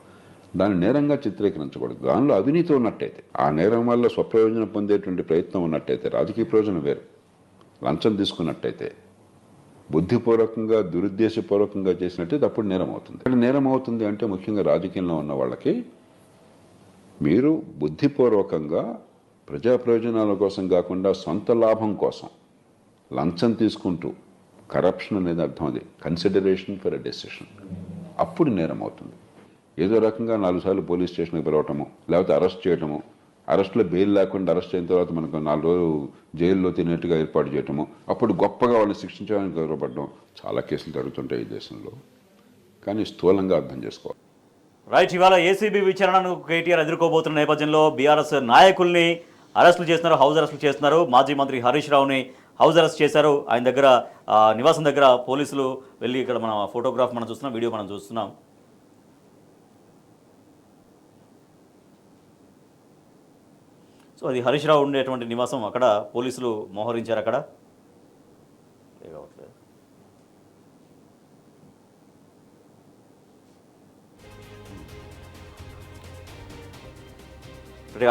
దాన్ని నేరంగా చిత్రీకరించకూడదు. దానిలో అవినీతి ఉన్నట్టయితే, ఆ నేరం వల్ల స్వప్రయోజనం పొందేటువంటి ప్రయత్నం ఉన్నట్టయితే, రాజకీయ ప్రయోజనం వేరు, లంచం తీసుకున్నట్టయితే, బుద్ధిపూర్వకంగా దురుద్దేశపూర్వకంగా చేసినట్టయితే అప్పుడు నేరం అవుతుంది. నేరం అవుతుంది అంటే ముఖ్యంగా రాజకీయంలో ఉన్న వాళ్ళకి మీరు బుద్ధిపూర్వకంగా ప్రజా ప్రయోజనాల కోసం కాకుండా సొంత లాభం కోసం లంచం తీసుకుంటూ కరప్షన్ అనేది అర్థం అది కన్సిడరేషన్ ఫర్ ఎ డెసిషన్, అప్పుడు నేరం అవుతుంది. ఏదో రకంగా 4 సార్లు పోలీస్ స్టేషన్కి పిలవటము, లేకపోతే అరెస్ట్ చేయటము, అరెస్ట్లో బెయిల్ లేకుండా అరెస్ట్ అయిన తర్వాత మనకు 4 రోజులు జైల్లో తినేట్టుగా ఏర్పాటు చేయటము, అప్పుడు గొప్పగా వాళ్ళని శిక్షించడానికి గౌరవపడడం చాలా కేసులు జరుగుతుంటాయి ఈ దేశంలో. కానీ స్థూలంగా అర్థం చేసుకోవాలి. రైట్, ఇవాళ ఏసీబీ విచారణను కేటీఆర్ ఎదుర్కోబోతున్న నేపథ్యంలో బీఆర్ఎస్ నాయకుల్ని అరెస్టులు చేస్తున్నారు, హౌస్ అరెస్టులు చేస్తున్నారు. మాజీ మంత్రి హరీష్ రావుని హౌస్ అరెస్ట్ చేశారు. ఆయన దగ్గర నివాసం దగ్గర పోలీసులు వెళ్ళి, ఇక్కడ మన ఫోటోగ్రాఫ్ మనం చూస్తున్నాం, వీడియో మనం చూస్తున్నాం. సో అది హరీష్ రావు ఉండేటువంటి నివాసం, అక్కడ పోలీసులు మోహరించారు. అక్కడ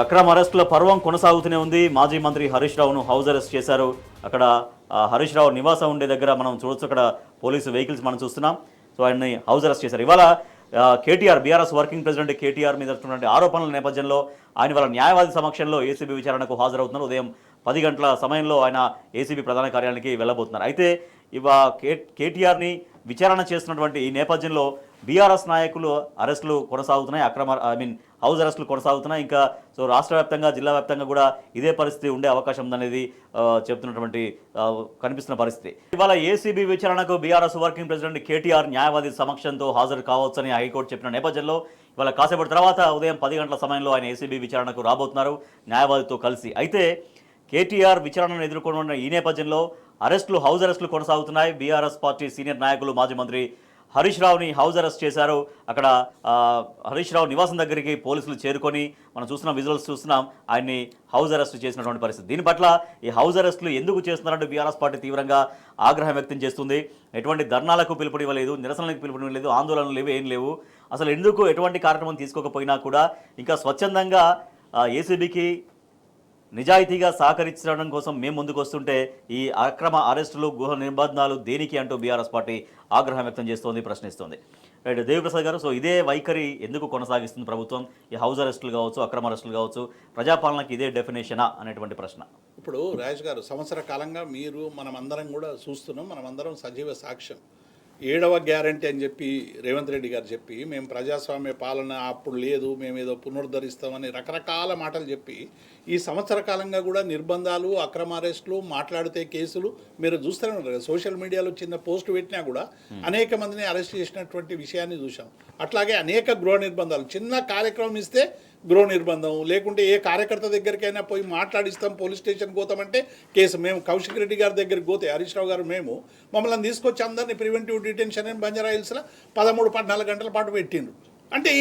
అక్రమ అరెస్టుల పర్వం కొనసాగుతూనే ఉంది. మాజీ మంత్రి హరీష్ రావును హౌస్ అరెస్ట్ చేశారు. అక్కడ హరీష్ రావు నివాసం ఉండే దగ్గర మనం చూడొచ్చు, అక్కడ పోలీసు వెహికల్స్ మనం చూస్తున్నాం. సో ఆయన్ని హౌస్ అరెస్ట్ చేశారు. ఇవాళ KTR, BRS working president KTR మీద వస్తున్నటువంటి ఆరోపణల నేపథ్యంలో ఆయన వాళ్ళ న్యాయవాది సమక్షంలో ఏసీబీ విచారణకు హాజరవుతున్నారు. ఉదయం 10 గంటల సమయంలో ఆయన ఏసీబీ ప్రధాన కార్యాలయానికి వెళ్ళబోతున్నారు. అయితే కేటీఆర్ని విచారణ చేస్తున్నటువంటి ఈ నేపథ్యంలో బీఆర్ఎస్ నాయకులు అరెస్టులు కొనసాగుతున్నాయి, హౌస్ అరెస్టులు కొనసాగుతున్నాయి. ఇంకా సో రాష్ట్ర వ్యాప్తంగా, జిల్లా వ్యాప్తంగా కూడా ఇదే పరిస్థితి ఉండే అవకాశం ఉందనేది చెప్తున్నటువంటి కనిపిస్తున్న పరిస్థితి. ఇవాళ ఏసీబీ విచారణకు బీఆర్ఎస్ వర్కింగ్ ప్రెసిడెంట్ కేటీఆర్ న్యాయవాది సమక్షంతో హాజరు కావచ్చని హైకోర్టు చెప్పిన నేపథ్యంలో ఇవాళ కాసేపటి తర్వాత ఉదయం 10 గంటల సమయంలో ఆయన ఏసీబీ విచారణకు రాబోతున్నారు న్యాయవాదితో కలిసి. అయితే కేటీఆర్ విచారణను ఎదుర్కొన్న ఈ నేపథ్యంలో అరెస్టులు, హౌస్ అరెస్టులు కొనసాగుతున్నాయి. బీఆర్ఎస్ పార్టీ సీనియర్ నాయకులు మాజీ మంత్రి హరీష్ రావుని హౌస్ అరెస్ట్ చేశారు. అక్కడ హరీష్ రావు నివాసం దగ్గరికి పోలీసులు చేరుకొని మనం చూస్తున్నాం, విజువల్స్ చూస్తున్నాం, ఆయన్ని హౌస్ అరెస్ట్ చేసినటువంటి పరిస్థితి. దీని పట్ల ఈ హౌస్ అరెస్టులు ఎందుకు చేస్తున్నారంటే బీఆర్ఎస్ పార్టీ తీవ్రంగా ఆగ్రహం వ్యక్తం చేస్తుంది. ఎటువంటి ధర్నాలకు పిలుపునివ్వలేదు, నిరసనలకు పిలుపునివ్వలేదు, ఆందోళనలు లేవు, ఏం లేవు. అసలు ఎందుకు ఎటువంటి కార్యక్రమం తీసుకోకపోయినా కూడా ఇంకా స్వచ్ఛందంగా ఏసీబీకి నిజాయితీగా సహకరించడం కోసం మేము ముందుకు వస్తుంటే ఈ అక్రమ అరెస్టులు, గృహ నిర్బంధాలు దేనికి అంటూ బీఆర్ఎస్ పార్టీ ఆగ్రహం వ్యక్తం చేస్తోంది, ప్రశ్నిస్తోంది. రైట్, దేవిప్రసాద్ గారు, సో ఇదే వైఖరి ఎందుకు కొనసాగిస్తుంది ప్రభుత్వం? ఈ హౌస్ అరెస్టులు కావచ్చు, అక్రమ అరెస్టులు కావచ్చు, ప్రజాపాలనకి ఇదే డెఫినేషనా అనేటువంటి ప్రశ్న. ఇప్పుడు రాజేష్ గారు, సంవత్సర కాలంగా మీరు మనమందరం కూడా చూస్తున్నాం, మనమందరం సజీవ సాక్ష్యం. 7వ గ్యారంటీ అని చెప్పి రేవంత్ రెడ్డి గారు చెప్పి, మేము ప్రజాస్వామ్య పాలన అప్పుడు లేదు, మేము ఏదో పునరుద్ధరిస్తామని రకరకాల మాటలు చెప్పి ఈ సంవత్సర కాలంగా కూడా నిర్బంధాలు, అక్రమ అరెస్టులు, మాట్లాడితే కేసులు మీరు చూస్తూనే ఉన్నారు. సోషల్ మీడియాలో చిన్న పోస్ట్ పెట్టినా కూడా అనేక మందిని అరెస్ట్ చేసినటువంటి విషయాన్ని చూసాం. అట్లాగే అనేక గృహ నిర్బంధాలు, చిన్న కార్యక్రమం ఇస్తే గృహ నిర్బంధం, లేకుంటే ఏ కార్యకర్త దగ్గరికైనా పోయి మాట్లాడిస్తాం, పోలీస్ స్టేషన్కి పోతామంటే కేసు. మేము కౌశిక్ రెడ్డి గారి దగ్గరికి పోతే హరీష్ రావు గారు మేము మమ్మల్ని తీసుకొచ్చి అందరినీ ప్రివెంటివ్ డిటెన్షన్ అని బంజారా హిల్స్లో 13-14 గంటల పాటు పెట్టిండ్రు. అంటే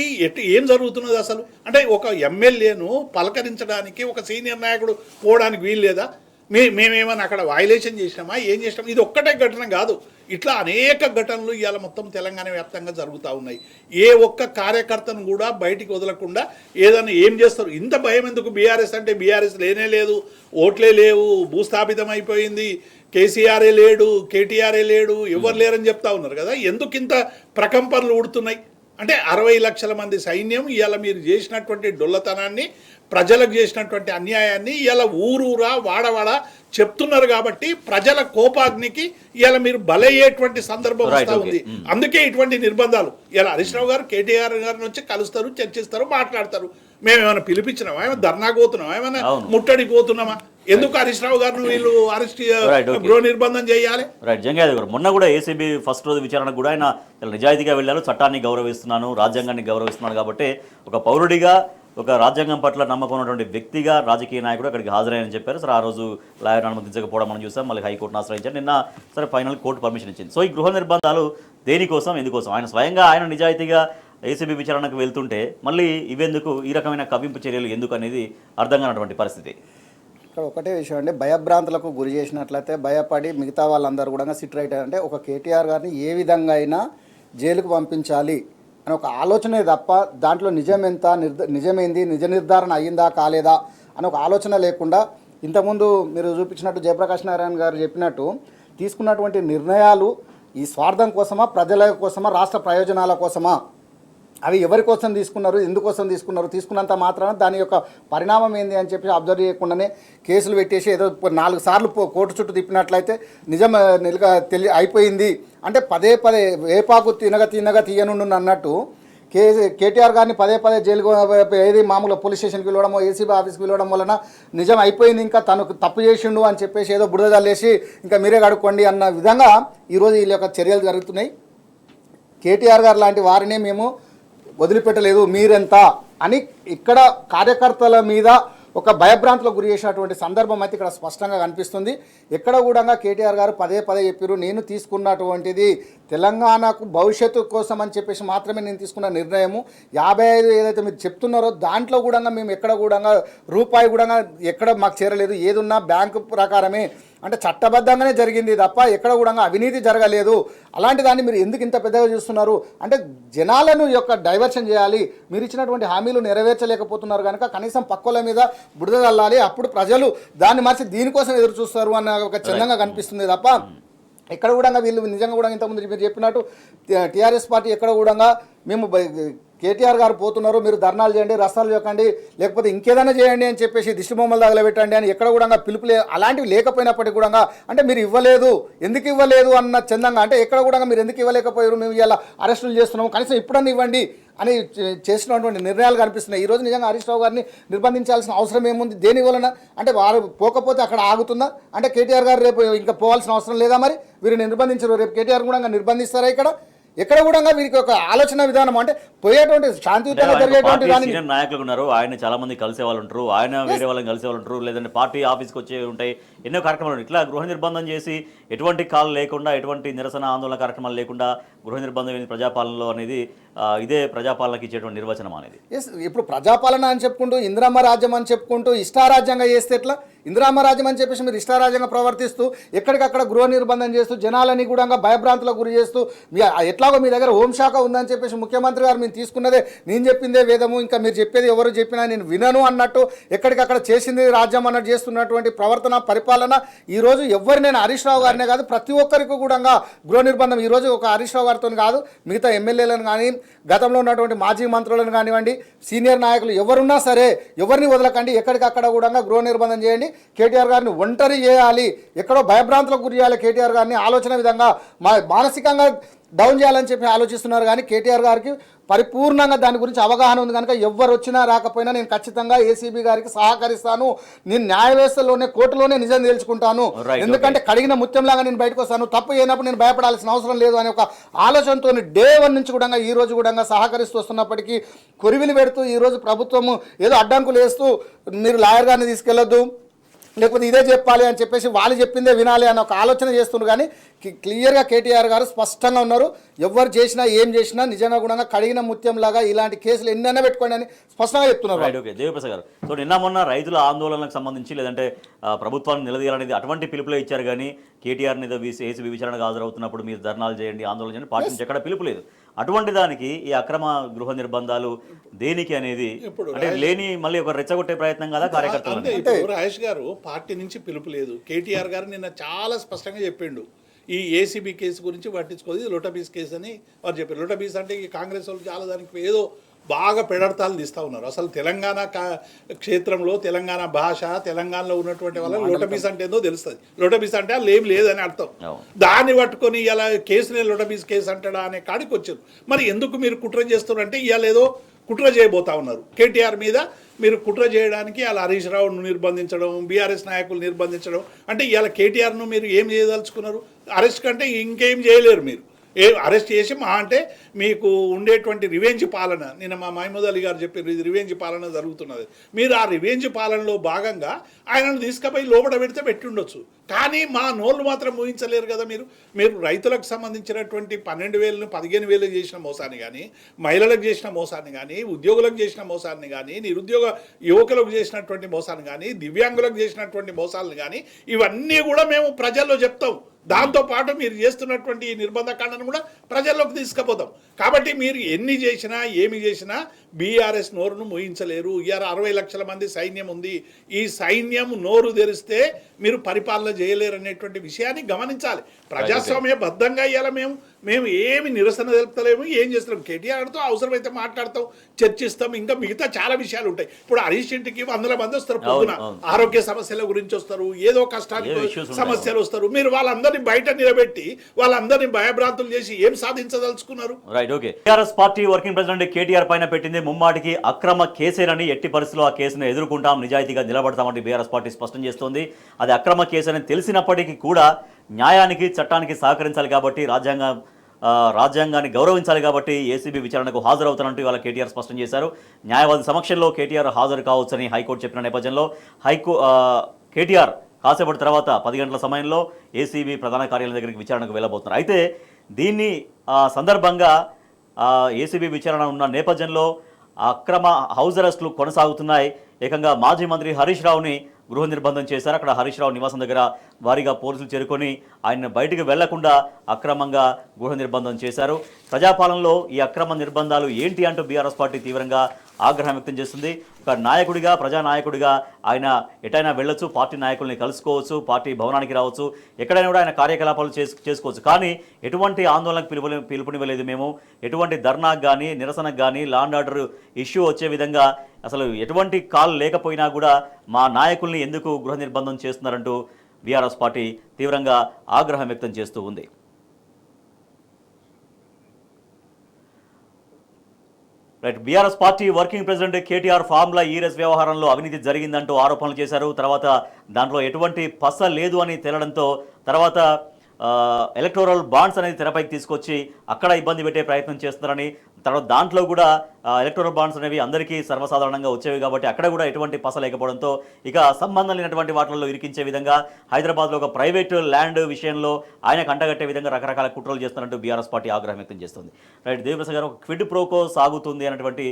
ఏం జరుగుతున్నది అసలు? అంటే ఒక ఎమ్మెల్యేను పలకరించడానికి ఒక సీనియర్ నాయకుడు పోవడానికి వీలు లేదా? మేమేమన్నా అక్కడ వైలేషన్ చేసినామా, ఏం చేసినామా? ఇది ఒక్కటే ఘటన కాదు, ఇట్లా అనేక ఘటనలు ఇవాళ మొత్తం తెలంగాణ వ్యాప్తంగా జరుగుతూ ఉన్నాయి. ఏ ఒక్క కార్యకర్తను కూడా బయటికి వదలకుండా ఏదైనా ఏం చేస్తారు? ఇంత భయం ఎందుకు? బీఆర్ఎస్ అంటే బీఆర్ఎస్ లేనే లేదు, ఓట్లే లేవు, భూస్థాపితం అయిపోయింది, కేసీఆరే లేడు, కేటీఆరే లేడు, ఎవరు లేరని చెప్తా ఉన్నారు కదా. ఎందుకు ఇంత ప్రకంపనలు ఉడుతున్నాయి? అంటే 60 లక్షల మంది సైన్యం ఇవాళ మీరు చేసినటువంటి డొల్లతనాన్ని, ప్రజలకు చేసినటువంటి అన్యాయాన్ని ఇవాళ ఊరూరా, వాడవాడ చెప్తున్నారు కాబట్టి ప్రజల కోపాగ్నికి ఇవాళ మీరు బలయ్యేటువంటి సందర్భం వస్తూ ఉంది. అందుకే ఇటువంటి నిర్బంధాలు. ఇలా హరీష్ రావు గారు కేటీఆర్ గారిని వచ్చి కలుస్తారు, చర్చిస్తారు, మాట్లాడతారు. మేమేమైనా పిలిపించినామా? ఏమైనా ధర్నాకు పోతున్నామా? ఏమైనా ముట్టడికి పోతున్నామా? ఎందుకు హరీష్ రావు గారిని వీళ్ళు అరెస్ట్, గృహ నిర్బంధం చేయాలి? రైట్, జంగాయ్ గారు, మొన్న కూడా ఏసీబీ ఫస్ట్ రోజు విచారణకు కూడా ఆయన నిజాయితీగా వెళ్ళారు. చట్టాన్ని గౌరవిస్తున్నాను, రాజ్యాంగాన్ని గౌరవిస్తున్నాను కాబట్టి ఒక పౌరుడిగా, ఒక రాజ్యాంగం పట్ల నమ్మకం ఉన్నటువంటి వ్యక్తిగా, రాజకీయ నాయకుడు అక్కడికి హాజరయ్యని చెప్పారు. సరే, ఆ రోజు లాయర్ అనుమతించకపోవడం మనం చూసాం. మళ్ళీ హైకోర్టును ఆశ్రయించారు. నిన్న సరే ఫైనల్ కోర్టు పర్మిషన్ ఇచ్చింది. సో ఈ గృహ నిర్బంధాలు దేనికోసం, ఎందుకోసం? ఆయన స్వయంగా ఆయన నిజాయితీగా ఏసీబీ విచారణకు వెళ్తుంటే మళ్ళీ ఇవెందుకు, ఈ రకమైన కవ్వింపు చర్యలు ఎందుకు అనేది అర్థం కానటువంటి పరిస్థితి. ఇక్కడ ఒకటే విషయం అండి, భయభ్రాంతులకు గురి చేసినట్లయితే భయపడి మిగతా వాళ్ళందరూ కూడా సిట్ రైట్ అంటే ఒక కేటీఆర్ గారిని ఏ విధంగా అయినా జైలుకు పంపించాలి అని ఒక ఆలోచనే తప్ప దాంట్లో నిజం ఎంత, నిజమైంది, నిజ నిర్ధారణ అయ్యిందా కాలేదా అని ఒక ఆలోచన లేకుండా, ఇంతకుముందు మీరు చూపించినట్టు జయప్రకాష్ నారాయణ గారు చెప్పినట్టు తీసుకున్నటువంటి నిర్ణయాలు ఈ స్వార్థం కోసమా, ప్రజల కోసమా, రాష్ట్ర ప్రయోజనాల కోసమా అవి ఎవరి కోసం తీసుకున్నారు, ఎందుకోసం తీసుకున్నారు, తీసుకున్నంత మాత్రాన దాని యొక్క పరిణామం ఏంది అని చెప్పి అబ్జర్వ్ చేయకుండానే కేసులు పెట్టేసి ఏదో 4 సార్లు కోర్టు చుట్టూ తిప్పినట్లయితే నిజం అయిపోయింది అంటే పదే పదే వేపాకు తినగా తీయనుండు అన్నట్టు కేటీఆర్ గారిని పదే జైలుకు ఏది మామూలుగా పోలీస్ స్టేషన్కి వెళ్ళడమో ఏసీబీ ఆఫీస్కి వెళ్ళడం వలన నిజం అయిపోయింది, ఇంకా తనకు తప్పు చేసిండు అని చెప్పేసి ఏదో బురద జల్లేసి ఇంకా మీరే కడుక్కోండి అన్న విధంగా ఈరోజు వీళ్ళ యొక్క చర్యలు జరుగుతున్నాయి. కేటీఆర్ గారు లాంటి వారిని మేము వదిలిపెట్టలేదు మీరెంత అని ఇక్కడ కార్యకర్తల మీద ఒక భయభ్రాంతులకు గురి చేసినటువంటి సందర్భం అయితే ఇక్కడ స్పష్టంగా కనిపిస్తుంది. ఎక్కడ కూడా కేటీఆర్ గారు పదే చెప్పారు, నేను తీసుకున్నటువంటిది తెలంగాణకు భవిష్యత్తు కోసం అని చెప్పేసి మాత్రమే నేను తీసుకున్న నిర్ణయము. 55 ఏదైతే మీరు చెప్తున్నారో దాంట్లో కూడా మేము ఎక్కడ కూడా రూపాయి కూడా ఎక్కడ మాకు చేరలేదు, ఏదున్నా బ్యాంకు ప్రకారమే అంటే చట్టబద్ధంగానే జరిగింది తప్ప ఎక్కడ కూడా అవినీతి జరగలేదు. అలాంటి దాన్ని మీరు ఎందుకు ఇంత పెద్దగా చూస్తున్నారు అంటే జనాలను యొక్క డైవర్షన్ చేయాలి, మీరు ఇచ్చినటువంటి హామీలు నెరవేర్చలేకపోతున్నారు కనుక కనీసం పక్కల మీద బురద చల్లాలి, అప్పుడు ప్రజలు దాన్ని మార్చి దీనికోసం ఎదురు చూస్తారు అన్న ఒక చందంగా కనిపిస్తుంది తప్ప ఎక్కడ కూడా వీళ్ళు నిజంగా కూడా ఇంతకుముందు మీరు చెప్పినట్టు టీఆర్ఎస్ పార్టీ ఎక్కడ కూడా మేము కేటీఆర్ గారు పోతున్నారు, మీరు ధర్నాలు చేయండి, రస్తాలు చేయకండి, లేకపోతే ఇంకేదైనా చేయండి అని చెప్పేసి దిష్టి బొమ్మలు తగలబెట్టండి అని ఎక్కడ కూడా పిలుపులే అలాంటివి లేకపోయినప్పటికీ కూడా అంటే మీరు ఇవ్వలేదు, ఎందుకు ఇవ్వలేదు అన్న చందంగా అంటే ఎక్కడ కూడా మీరు ఎందుకు ఇవ్వలేకపోయారు, మేము ఇలా అరెస్టులు చేస్తున్నాము, కనీసం ఇప్పుడన్నా ఇవ్వండి అని చేసినటువంటి నిర్ణయాలు కనిపిస్తున్నాయి. ఈరోజు నిజంగా హరీష్ రావు గారిని నిర్బంధించాల్సిన అవసరం ఏముంది, దేని వలన అంటే వారు పోకపోతే అక్కడ ఆగుతుందా అంటే కేటీఆర్ గారు రేపు ఇంకా పోవాల్సిన అవసరం లేదా, మరి వీరిని నిర్బంధించరు, రేపు కేటీఆర్ కూడా నిర్బంధిస్తారా ఎక్కడ కూడా వీరికి ఒక ఆలోచన విధానం అంటే పోయేటువంటి శాంతియుతంగా జరిగేటువంటి దాన్ని నాయకులు ఉన్నారు, ఆయన చాలా మంది కలిసే వాళ్ళు ఉంటారు, ఆయన వేరే వాళ్ళని కలిసే వాళ్ళు ఉంటారు, లేదంటే పార్టీ ఆఫీస్కి వచ్చే ఉంటాయి, ఎన్నో కార్యక్రమాలు ఇట్లా గృహ నిర్బంధం చేసి ఎటువంటి కాల్ లేకుండా ఎటువంటి నిరసన ఆందోళన కార్యక్రమాలు లేకుండా గృహ నిర్బంధం ప్రజాపాలనలో అనేది ఇదే ప్రజాపాలనకి ఇచ్చేటువంటి నిర్వచనం అనేది. ఇప్పుడు ప్రజాపాలన అని చెప్పుకుంటూ ఇందిరమ్మ రాజ్యం అని చెప్పుకుంటూ ఇష్టారాజ్యంగా చేస్తే ఎట్లా, ఇందిరమ్మ రాజ్యం అని చెప్పేసి మీరు ఇష్టారాజ్యంగా ప్రవర్తిస్తూ ఎక్కడికక్కడ గృహ నిర్బంధం చేస్తూ జనాలని కూడా భయభ్రాంతులకు గురి చేస్తూ ఎట్లాగో మీ దగ్గర హోంశాఖ ఉందని చెప్పేసి ముఖ్యమంత్రి గారు మేము తీసుకున్నదే నేను చెప్పిందే వేదము, ఇంకా మీరు చెప్పేది ఎవరు చెప్పినా నేను వినను అన్నట్టు ఎక్కడికక్కడ చేసింది రాజ్యం అన్నట్టు చేస్తున్నటువంటి ప్రవర్తన పరిపాలన ఈరోజు నేను హరీష్ రావు గారినే కాదు ప్రతి ఒక్కరికి కూడా గృహ నిర్బంధం ఈరోజు ఒక హరీష్ రావు గారితో కాదు మిగతా ఎమ్మెల్యేలను కానీ గతంలో ఉన్నటువంటి మాజీ మంత్రులను కానివ్వండి సీనియర్ నాయకులు ఎవరున్నా సరే ఎవరిని వదలకండి, ఎక్కడికక్కడ కూడా గృహ నిర్బంధం చేయండి, కేటీఆర్ గారిని ఒంటరి చేయాలి, ఎక్కడో భయభ్రాంతులకు గురి చేయాలి కేటీఆర్ గారిని ఆలోచన విధంగా మానసికంగా డౌన్ చేయాలని చెప్పి ఆలోచిస్తున్నారు. కానీ కేటీఆర్ గారికి పరిపూర్ణంగా దాని గురించి అవగాహన ఉంది కనుక ఎవరు వచ్చినా రాకపోయినా నేను ఖచ్చితంగా ఏసీబీ గారికి సహకరిస్తాను, నేను న్యాయ వ్యవస్థలోనే కోర్టులోనే నిజం తెలుసుకుంటాను, ఎందుకంటే కడిగిన ముత్యంలాగా నేను బయటకు వస్తాను, తప్పు అయినప్పుడు నేను భయపడాల్సిన అవసరం లేదు అనే ఒక ఆలోచనతో డే 1 నుంచి కూడా ఈ రోజు కూడా సహకరిస్తూ వస్తున్నప్పటికీ కొరివిలు పెడుతూ ఈరోజు ప్రభుత్వము ఏదో అడ్డంకులు వేస్తూ మీరు లాయర్ గారిని తీసుకెళ్లొద్దు లేకపోతే ఇదే చెప్పాలి అని చెప్పేసి వాళ్ళు చెప్పిందే వినాలి అని ఒక ఆలోచన చేస్తున్నారు. కానీ క్లియర్గా కేటీఆర్ గారు స్పష్టంగా ఉన్నారు, ఎవరు చేసినా ఏం చేసినా నిజంగా కూడా కడిగిన ముత్యంలాగా ఇలాంటి కేసులు ఎన్నైనా పెట్టుకోండి అని స్పష్టంగా చెప్తున్నారు. ఓకే దేవిప్రసాద్ గారు, సో నిన్న మొన్న రైతుల ఆందోళనకు సంబంధించి లేదంటే ప్రభుత్వాన్ని నిలదీయాలనేది అటువంటి పిలుపులే ఇచ్చారు, కానీ కేటీఆర్ మీద ఏసీబీ విచారణకు హాజరవుతున్నప్పుడు మీరు ధర్నాలు చేయండి ఆందోళన చేయండి పార్టీ నుంచి ఎక్కడ పిలుపు లేదు. అటువంటి దానికి ఈ అక్రమ గృహ నిర్బంధాలు దేనికి అనేది అంటే లేని మళ్ళీ ఒక రెచ్చగొట్టే ప్రయత్నం కదా కార్యకర్తలు. రాజేష్ గారు పార్టీ నుంచి పిలుపు లేదు, కేటీఆర్ గారు నిన్న చాలా స్పష్టంగా చెప్పిండు ఈ ఏసీబీ కేసు గురించి పట్టించుకోదు, లోటబీస్ కేసు అని వారు చెప్పారు. లోటబీస్ అంటే ఈ కాంగ్రెస్ వాళ్ళు చాలా దానికి ఏదో బాగా పెడర్థాలు తీస్తూ ఉన్నారు. అసలు తెలంగాణ క్షేత్రంలో తెలంగాణ భాష తెలంగాణలో ఉన్నటువంటి వాళ్ళకి లోటబీస్ అంటే ఏందో తెలుస్తుంది. లోటబీస్ అంటే వాళ్ళు ఏం లేదని అర్థం, దాన్ని పట్టుకొని ఇలా కేసునే లోటబీస్ కేసు అంటాడా అనే కాడికి వచ్చారు. మరి ఎందుకు మీరు కుట్ర చేస్తున్నారంటే ఇవాళ ఏదో కుట్ర చేయబోతా ఉన్నారు కేటీఆర్ మీద, మీరు కుట్ర చేయడానికి అలా హరీష్ రావును నిర్బంధించడం, బీఆర్ఎస్ నాయకులు నిర్బంధించడం అంటే ఇవాళ కేటీఆర్ను మీరు ఏం చేయదలుచుకున్నారు? అరెస్ట్ కంటే ఇంకేం చేయలేరు మీరు, అరెస్ట్ చేసి మా అంటే మీకు ఉండేటువంటి రివెంజ్ పాలన నిన్న మా మహమూద్ అలీ గారు చెప్పారు, ఇది రివెంజ్ పాలన జరుగుతున్నది. మీరు ఆ రివెంజ్ పాలనలో భాగంగా ఆయనను తీసుకుపోయి లోపల పెడితే పెట్టి ఉండొచ్చు, కానీ మా నోళ్ళు మాత్రం ఊహించలేరు కదా. మీరు రైతులకు సంబంధించినటువంటి 12,000ను 15,000 చేసిన మోసాన్ని కానీ, మహిళలకు చేసిన మోసాన్ని కానీ, ఉద్యోగులకు చేసిన మోసాన్ని కానీ, నిరుద్యోగ యువకులకు చేసినటువంటి మోసాన్ని కానీ, దివ్యాంగులకు చేసినటువంటి మోసాలను కానీ ఇవన్నీ కూడా మేము ప్రజల్లో చెప్తాం. దాంతోపాటు మీరు చేస్తున్నటువంటి ఈ నిర్బంధకాండను కూడా ప్రజల్లోకి తీసుకుపోతాం. కాబట్టి మీరు ఎన్ని చేసినా ఏమి చేసినా బీఆర్ఎస్ నోరును మోయించలేరు. ఇవాళ 60 లక్షల మంది సైన్యం ఉంది, ఈ సైన్యం నోరు తెరిస్తే మీరు పరిపాలన చేయలేరు అనేటువంటి విషయాన్ని గమనించాలి. ప్రజాస్వామ్యబద్ధంగా ఇవాళ మేము మేము ఏమి నిరసన తెలుపుతలేము, ఏం చేస్తున్నాం. కేటీఆర్తో అవసరమైతే మాట్లాడతాం, చర్చిస్తాం, ఇంకా మిగతా చాలా విషయాలు ఉంటాయి. ఇప్పుడు హరీష్ ఇంటికి 100 మంది వస్తారు, పొద్దున ఆరోగ్య సమస్యల గురించి వస్తారు, ఏదో కష్టానికి సమస్యలు వస్తారు. మీరు వాళ్ళందరినీ బయట నిలబెట్టి వాళ్ళందరినీ భయభ్రాంతులు చేసి ఏం సాధించదలుచుకున్నారు? Right, okay. TRS party working president KTR పైన పెట్టింది ముమ్మాటికి అక్రమ కేసేనని, ఎట్టి పరిస్థితుల్లో ఆ కేసును ఎదుర్కొంటాం, నిజాయితీగా నిలబడతామని బీఆర్ఎస్ పార్టీ స్పష్టం చేస్తోంది. అది అక్రమ కేసని తెలిసినప్పటికీ కూడా న్యాయానికి చట్టానికి సహకరించాలి కాబట్టి, రాజ్యాంగాన్ని గౌరవించాలి కాబట్టి ఏసీబీ విచారణకు హాజరవుతానంటూ ఇవాళ కేటీఆర్ స్పష్టం చేశారు. న్యాయవాది సమక్షంలో కేటీఆర్ హాజరు కావచ్చని హైకోర్టు చెప్పిన నేపథ్యంలో కేటీఆర్ కాసేపటి తర్వాత 10 గంటల సమయంలో ఏసీబీ ప్రధాన కార్యాలయం దగ్గరికి విచారణకు వెళ్ళబోతున్నారు. అయితే దీన్ని సందర్భంగా ఏసీబీ విచారణ ఉన్న నేపథ్యంలో అక్రమ హౌస్ అరెస్టులు కొనసాగుతున్నాయి. ఏకంగా మాజీ మంత్రి హరీష్ రావుని గృహ నిర్బంధం చేశారు. అక్కడ హరీష్ రావు నివాసం దగ్గర వారిగా పోలీసులు చేరుకొని ఆయన బయటకు వెళ్లకుండా అక్రమంగా గృహ నిర్బంధం చేశారు. ప్రజాపాలనలో ఈ అక్రమ నిర్బంధాలు ఏంటి అంటూ బీఆర్ఎస్ పార్టీ తీవ్రంగా ఆగ్రహం వ్యక్తం చేస్తుంది. ఒక నాయకుడిగా, ప్రజానాయకుడిగా ఆయన ఎటైనా వెళ్ళొచ్చు, పార్టీ నాయకుల్ని కలుసుకోవచ్చు, పార్టీ భవనానికి రావచ్చు, ఎక్కడైనా కూడా ఆయన కార్యకలాపాలు చేసుకోవచ్చు. కానీ ఎటువంటి ఆందోళనకు పిలుపునివ్వలేదు మేము. ఎటువంటి ధర్నాకు కానీ, నిరసనకు కానీ, లా అండ్ ఆర్డర్ ఇష్యూ వచ్చే విధంగా అసలు ఎటువంటి కాల్ లేకపోయినా కూడా మా నాయకుల్ని ఎందుకు గృహ నిర్బంధం చేస్తున్నారంటూ బీఆర్ఎస్ పార్టీ తీవ్రంగా ఆగ్రహం వ్యక్తం చేస్తూ ఉంది. Right, BRS party working president KTR formula E race వ్యవహారంలో అవినీతి జరిగిందంటూ ఆరోపణలు చేశారు. తర్వాత దాంట్లో ఎటువంటి పస లేదు అని తేలడంతో తర్వాత ఎలక్టోరల్ బాండ్స్ అనేది తెరపైకి తీసుకొచ్చి అక్కడ ఇబ్బంది పెట్టే ప్రయత్నం చేస్తున్నారని, తర్వాత దాంట్లో కూడా ఎలక్టోరల్ బాండ్స్ అనేవి అందరికీ సర్వసాధారణంగా వచ్చేవి కాబట్టి అక్కడ కూడా ఎటువంటి పస లేకపోవడంతో ఇక సంబంధం లేనటువంటి వాటిల్లో ఇరికించే విధంగా హైదరాబాద్లో ఒక ప్రైవేటు ల్యాండ్ విషయంలో ఆయనకు అంటగట్టే విధంగా రకరకాల కుట్రలు చేస్తున్నట్టు బీఆర్ఎస్ పార్టీ ఆగ్రహం వ్యక్తం చేస్తుంది. రైట్, దేవప్రసాద్ గారు, ఒక క్విడ్ ప్రోకో సాగుతుంది అనేటువంటి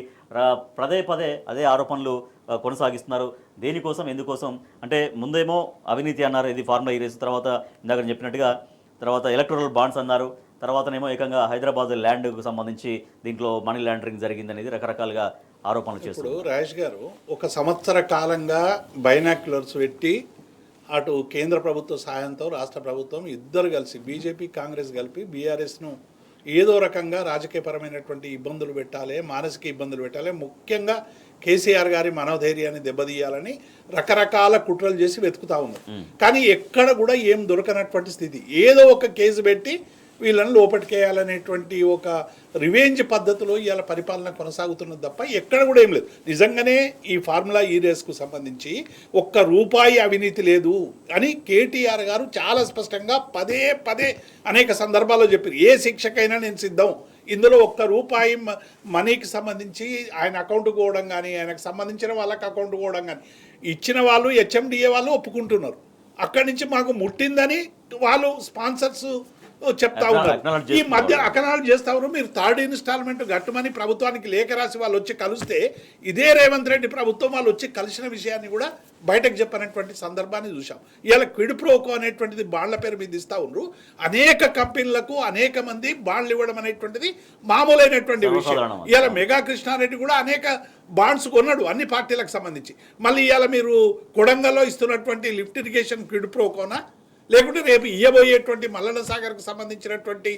పదే అదే ఆరోపణలు కొనసాగిస్తున్నారు. దేనికోసం, ఎందుకోసం అంటే ముందేమో అవినీతి అన్నారు, ఇది ఫార్ములా ఈరేస్, తర్వాత ఇందాక చెప్పినట్టుగా తర్వాత ఎలక్టోరల్ బాండ్స్ అన్నారు, తర్వాతనేమో ఏకంగా హైదరాబాద్ ల్యాండ్కు సంబంధించి దీంట్లో మనీ లాండరింగ్ జరిగిందనేది రకరకాలుగా ఆరోపణలు చేస్తారు. ఇప్పుడు రాజేష్ గారు 1 సంవత్సర కాలంగా బైనాక్యులర్స్ పెట్టి అటు కేంద్ర ప్రభుత్వ సాయంతో రాష్ట్ర ప్రభుత్వం ఇద్దరు కలిసి, బీజేపీ కాంగ్రెస్ కలిపి బీఆర్ఎస్ను ఏదో రకంగా రాజకీయపరమైనటువంటి ఇబ్బందులు పెట్టాలి, మానసిక ఇబ్బందులు పెట్టాలి, ముఖ్యంగా కేసీఆర్ గారి మనోధైర్యాన్ని దెబ్బతీయాలని రకరకాల కుట్రలు చేసి వెతుకుతా ఉన్నారు. కానీ ఎక్కడ కూడా ఏం దొరకనటువంటి స్థితి. ఏదో ఒక కేసు పెట్టి వీళ్ళని లోపలికేయాలనేటువంటి ఒక రివెంజ్ పద్ధతిలో ఇవాళ పరిపాలన కొనసాగుతున్నది తప్ప ఎక్కడ కూడా ఏం లేదు. నిజంగానే ఈ ఫార్ములా ఈ రేస్కు సంబంధించి ₹1 అవినీతి లేదు అని కేటీఆర్ గారు చాలా స్పష్టంగా పదే అనేక సందర్భాల్లో చెప్పారు. ఏ శిక్షకైనా నేను సిద్ధం, ఇందులో ₹1 మనీకి సంబంధించి ఆయన అకౌంట్ పోవడం కానీ, ఆయనకు సంబంధించిన వాళ్ళకి అకౌంట్ పోవడం కానీ, ఇచ్చిన వాళ్ళు హెచ్ఎండిఏ వాళ్ళు ఒప్పుకుంటున్నారు. అక్కడి నుంచి మాకు ముట్టిందని వాళ్ళు స్పాన్సర్స్ చెప్తా ఉన్నారు. ఈ మధ్య అకనాలు చేస్తా ఉన్నారు. మీరు 3rd ఇన్స్టాల్మెంట్ గట్టుమని ప్రభుత్వానికి లేఖ రాసి వాళ్ళు వచ్చి కలిస్తే ఇదే రేవంత్ రెడ్డి ప్రభుత్వం వాళ్ళు వచ్చి కలిసిన విషయాన్ని కూడా బయటకు చెప్పినటువంటి సందర్భాన్ని చూసాం. ఇవాళ క్విడ్ ప్రోకో అనేటువంటిది బాండ్ల పేరు మీద ఇస్తా ఉన్నారు. అనేక కంపెనీలకు అనేక మంది బాండ్లు ఇవ్వడం అనేటువంటిది మామూలైనటువంటి విషయం. ఇవాళ మెగా కృష్ణారెడ్డి కూడా అనేక బాండ్స్ కొన్నాడు అన్ని పార్టీలకు సంబంధించి. మళ్ళీ ఇవాళ మీరు కొడంగల్లో ఇస్తున్నటువంటి లిఫ్ట్ ఇరిగేషన్ క్విడ్ ప్రోకోనా, లేకుంటే రేపు ఇవ్వబోయేటువంటి మల్లన్న సాగర్కు సంబంధించినటువంటి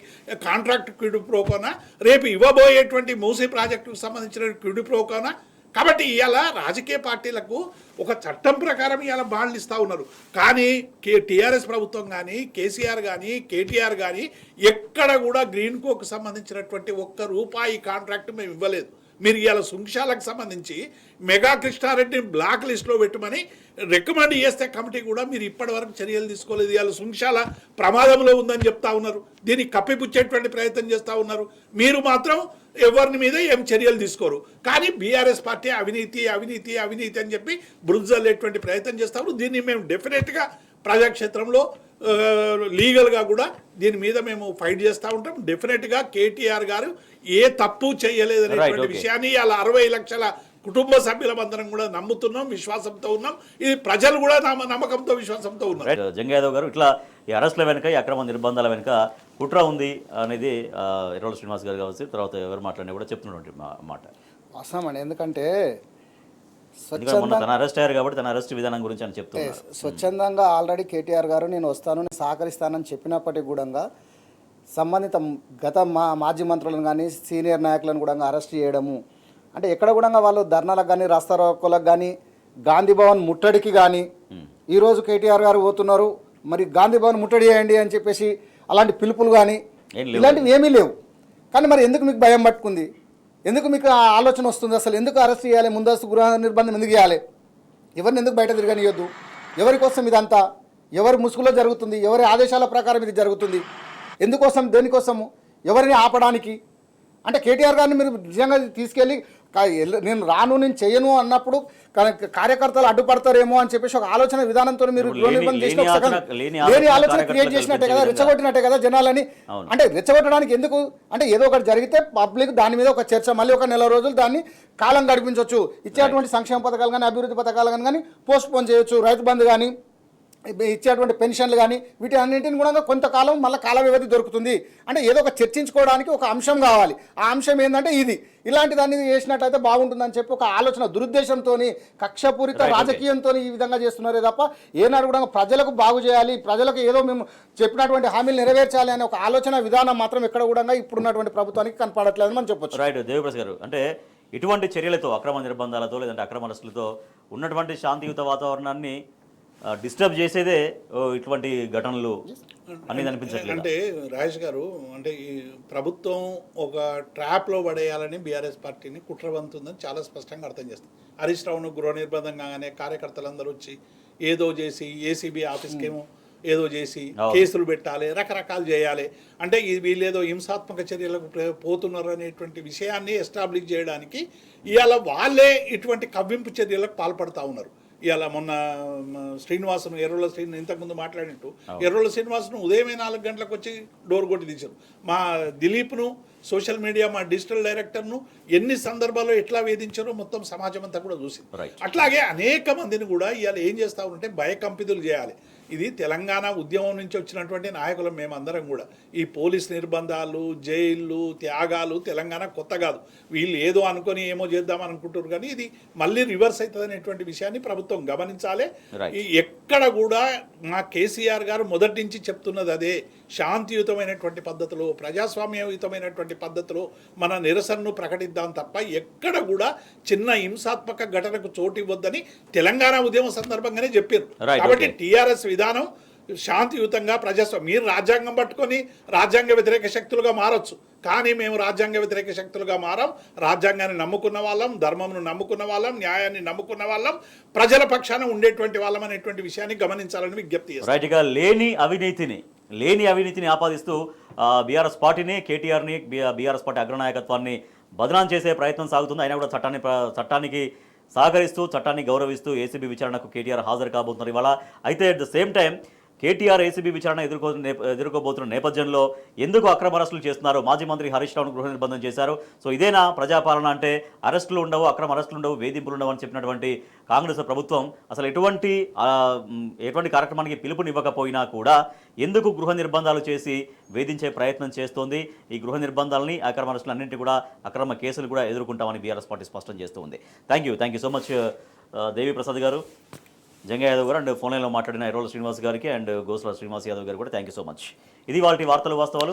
కాంట్రాక్ట్ క్విడ్ ప్రోకోనా, రేపు ఇవ్వబోయేటువంటి మూసీ ప్రాజెక్టుకు సంబంధించిన క్విడ్ ప్రోకోనా. కాబట్టి ఇవాళ రాజకీయ పార్టీలకు ఒక చట్టం ప్రకారం ఇవాళ బాండ్లు ఇస్తూ ఉన్నారు. కానీ టీఆర్ఎస్ ప్రభుత్వం కానీ, కేసీఆర్ కానీ, కేటీఆర్ కానీ ఎక్కడ కూడా గ్రీన్ కోకు సంబంధించినటువంటి ₹1 కాంట్రాక్ట్ మేము ఇవ్వలేదు. మీరు ఇవాళ సుంక్షాలకు సంబంధించి మెగా కృష్ణారెడ్డిని బ్లాక్ లిస్ట్లో పెట్టమని రికమెండ్ చేస్తే కమిటీ కూడా మీరు ఇప్పటి వరకు చర్యలు తీసుకోలేదు. ఇవాళ సుంక్షాల ప్రమాదంలో ఉందని చెప్తా ఉన్నారు, దీన్ని కప్పిపుచ్చేటువంటి ప్రయత్నం చేస్తూ ఉన్నారు. మీరు మాత్రం ఎవరిని మీద ఏం చర్యలు తీసుకోరు. కానీ బీఆర్ఎస్ పార్టీ అవినీతి అవినీతి అవినీతి అని చెప్పి బృంజల్లేటువంటి ప్రయత్నం చేస్తాము. దీన్ని మేము డెఫినెట్గా ప్రజాక్షేత్రంలో లీగల్గా కూడా దీని మీద మేము ఫైట్ చేస్తూ ఉంటాం. డెఫినెట్గా కేటీఆర్ గారు ఏ తప్పు చేయలేదనేటువంటి విషయాన్ని ఇలా 60 లక్షల కుటుంబ సభ్యులందరం కూడా నమ్ముతున్నాం, విశ్వాసంతో ఉన్నాం. ఇది ప్రజలు కూడా నమ్మకంతో, విశ్వాసంతో ఉన్నారు. జంగయాదవ్ గారు, ఇట్లా ఈ అరెస్టుల వెనుక, ఈ అక్రమ నిర్బంధాల వెనుక కుట్ర ఉంది అనేది ఎర్రవల్లి శ్రీనివాస్ గారు కావచ్చు, తర్వాత ఎవరు మాట్లాడినా కూడా చెప్తున్నటువంటి మాట వాస్తవం అండి. ఎందుకంటే తన అరెస్ట్ అయ్యారు కాబట్టి తన అరెస్ట్ విధానం గురించి అని చెప్తున్నారు. స్వచ్ఛందంగా ఆల్రెడీ కేటీఆర్ గారు నేను వస్తాను, నేను సహకరిస్తానని చెప్పినప్పటికీ కూడా సంబంధిత గత మాజీ మంత్రులను కానీ సీనియర్ నాయకులను కూడా అరెస్ట్ చేయడము, అంటే ఎక్కడ కూడా వాళ్ళు ధర్నాలకు కానీ రాస్తారోకోలకు కానీ గాంధీ భవన్ ముట్టడికి కానీ ఈరోజు కేటీఆర్ గారు పోతున్నారు, మరి గాంధీ భవన్ ముట్టడి చేయండి అని చెప్పేసి అలాంటి పిలుపులు కానీ ఇలాంటివి ఏమీ లేవు. కానీ మరి ఎందుకు మీకు భయం పట్టుకుంది, ఎందుకు మీకు ఆ ఆలోచన వస్తుంది, అసలు ఎందుకు అరెస్ట్ చేయాలి, ముందస్తు గృహ నిర్బంధం ఎందుకు చేయాలి, ఎవరిని ఎందుకు బయట తిరగనియొద్దు, ఎవరి కోసం ఇదంతా, ఎవరి ముసుగులో జరుగుతుంది, ఎవరి ఆదేశాల ప్రకారం ఇది జరుగుతుంది, ఎందుకోసం, దేనికోసము, ఎవరిని ఆపడానికి? అంటే కేటీఆర్ గారిని మీరు నిజంగా తీసుకెళ్ళి నేను రాను, నేను చేయను అన్నప్పుడు కార్యకర్తలు అడ్డుపడతారేమో అని చెప్పేసి ఒక ఆలోచన విధానంతో మీరు లేని ఆలోచన క్రియేట్ చేసినట్టే కదా, రెచ్చగొట్టినట్టే కదా జనాలని. అంటే రెచ్చగొట్టడానికి ఎందుకు, అంటే ఏదో ఒకటి జరిగితే పబ్లిక్ దాని మీద ఒక చర్చ, మళ్ళీ ఒక నెల రోజులు దాన్ని కాలం గడిపించవచ్చు, ఇచ్చేటువంటి సంక్షేమ పథకాలు కానీ అభివృద్ధి పథకాలు కానీ పోస్ట్ పోన్ చేయొచ్చు, రైతు బంధు కానీ ఇచ్చేటువంటి పెన్షన్లు కానీ వీటి అన్నింటిని కూడా కొంతకాలం మళ్ళీ కాల వ్యవధి దొరుకుతుంది. అంటే ఏదో ఒక చర్చించుకోవడానికి ఒక అంశం కావాలి, ఆ అంశం ఏంటంటే ఇది, ఇలాంటి దాన్ని చేసినట్టయితే బాగుంటుందని చెప్పి ఒక ఆలోచన దురుద్దేశంతో కక్షపూరిత రాజకీయంతో ఈ విధంగా చేస్తున్నారే తప్ప ఏనాడు కూడా ప్రజలకు బాగు చేయాలి, ప్రజలకు ఏదో మేము చెప్పినటువంటి హామీలు నెరవేర్చాలి అనే ఒక ఆలోచన విధానం మాత్రం ఎక్కడ కూడా ఇప్పుడున్నటువంటి ప్రభుత్వానికి కనపడట్లేదని మనం చెప్పొచ్చు. రైట్ దేవిప్రసాద్ గారు, అంటే ఇటువంటి చర్యలతో, అక్రమ నిర్బంధాలతో లేదంటే అక్రమ అరెస్టులతో ఉన్నటువంటి శాంతియుత వాతావరణాన్ని డిస్టర్బ్ చేసేదే ఇటువంటి ఘటనలు అనేది అనిపించట్లేదు. అంటే రాజేష్ గారు, అంటే ఈ ప్రభుత్వం ఒక ట్రాప్లో పడేయాలని బీఆర్ఎస్ పార్టీని కుట్రవంతుందని చాలా స్పష్టంగా అర్థం చేస్తుంది. హరీష్ రావును గృహ నిర్బంధం కాగానే కార్యకర్తలందరూ వచ్చి ఏదో చేసి ఏసీబీ ఆఫీస్కేమో ఏదో చేసి కేసులు పెట్టాలి, రకరకాలు చేయాలి, అంటే వీళ్ళేదో హింసాత్మక చర్యలకు పోతున్నారు అనేటువంటి విషయాన్ని ఎస్టాబ్లిష్ చేయడానికి ఇవాళ వాళ్ళే ఇటువంటి కవ్వింపు చర్యలకు పాల్పడుతూ ఉన్నారు. ఇవాళ మొన్న శ్రీనివాసును, ఎర్రోళ్ళ శ్రీను ఇంతకుముందు మాట్లాడినట్టు ఎర్రోళ్ళ శ్రీనివాసును ఉదయమే 4 గంటలకు వచ్చి డోర్ కొట్టి తీశారు. మా దిలీప్ను, సోషల్ మీడియా మా డిజిటల్ డైరెక్టర్ను ఎన్ని సందర్భాల్లో ఎట్లా వేధించారో మొత్తం సమాజం అంతా కూడా చూసింది. అట్లాగే అనేక మందిని కూడా ఇవాళ ఏం చేస్తూ ఉంటే భయకంపితులు చేయాలి. ఇది తెలంగాణ ఉద్యమం నుంచి వచ్చినటువంటి నాయకులం మేమందరం కూడా. ఈ పోలీస్ నిర్బంధాలు, జైళ్ళు, త్యాగాలు తెలంగాణ కొత్త కాదు. వీళ్ళు ఏదో అనుకొని ఏమో చేద్దాం అనుకుంటారు, కానీ ఇది మళ్ళీ రివర్స్ అవుతుంది అనేటువంటి విషయాన్ని ప్రభుత్వం గమనించాలి. ఎక్కడ కూడా మా కేసీఆర్ గారు మొదటి నుంచి చెప్తున్నది అదే, శాంతియుతమైనటువంటి పద్ధతిలో, ప్రజాస్వామ్యయుతమైనటువంటి పద్ధతిలో మన నిరసనను ప్రకటిద్దాం తప్ప ఎక్కడ కూడా చిన్న హింసాత్మక ఘటనకు చోటు ఇవ్వద్దని తెలంగాణ ఉద్యమం సందర్భంగానే చెప్పారు. కాబట్టి టీఆర్ఎస్ విధానం శాంతియుతంగా ప్రజాస్వామ్యం, మీరు రాజ్యాంగం పట్టుకొని రాజ్యాంగ వ్యతిరేక శక్తులుగా మారొచ్చు, కానీ మేము రాజ్యాంగ వ్యతిరేక శక్తులుగా మారం. రాజ్యాంగాన్ని నమ్ముకున్న వాళ్ళం, ధర్మంను నమ్ముకున్న వాళ్ళం, న్యాయాన్ని నమ్ముకున్న వాళ్ళం, ప్రజల పక్షాన ఉండేటువంటి వాళ్ళం అనేటువంటి విషయాన్ని గమనించాలని విజ్ఞప్తి చేస్తాం. రైట్గా లేని అవినీతిని ఆపాదిస్తూ బీఆర్ఎస్ పార్టీని, కేటీఆర్ని, బీఆర్ఎస్ పార్టీ అగ్రనాయకత్వాన్ని బదనాం చేసే ప్రయత్నం సాగుతుంది. అయినా కూడా చట్టానికి సహకరిస్తూ, చట్టాన్ని గౌరవిస్తూ ఏసీబీ విచారణకు కేటీఆర్ హాజరు కాబోతున్నారు ఇవాళ. అయితే at the same time KTR ACB విచారణ ఎదుర్కోబోతున్న నేపథ్యంలో ఎందుకు అక్రమ అరెస్టులు చేస్తున్నారు? మాజీ మంత్రి హరీష్ రావును గృహ నిర్బంధం చేశారు. సో ఇదేనా ప్రజాపాలన అంటే? అరెస్టులు ఉండవు, అక్రమ అరెస్టులు ఉండవు, వేధింపులు ఉండవు అని చెప్పినటువంటి కాంగ్రెస్ ప్రభుత్వం అసలు ఎటువంటి కార్యక్రమానికి పిలుపునివ్వకపోయినా కూడా ఎందుకు గృహ నిర్బంధాలు చేసి వేధించే ప్రయత్నం చేస్తోంది? ఈ గృహ నిర్బంధాలని, అక్రమ అరెస్టులు అన్నింటి కూడా, అక్రమ కేసులు కూడా ఎదుర్కొంటామని బీఆర్ఎస్ పార్టీ స్పష్టం చేస్తూ ఉంది. థ్యాంక్ యూ సో మచ్ దేవి ప్రసాద్ గారు, జంగా యాదవ్ గారు, అండ్ ఫోన్ లైన్లో మాట్లాడిన ఎర్రోల శ్రీనివాస్ గారికి అండ్ గోసుల శ్రీనివాస్ యాదవ్ గారు కూడా థ్యాంక్ యూ సో మచ్. ఇది వాళ్ళ వార్తలు వాస్తవాలు.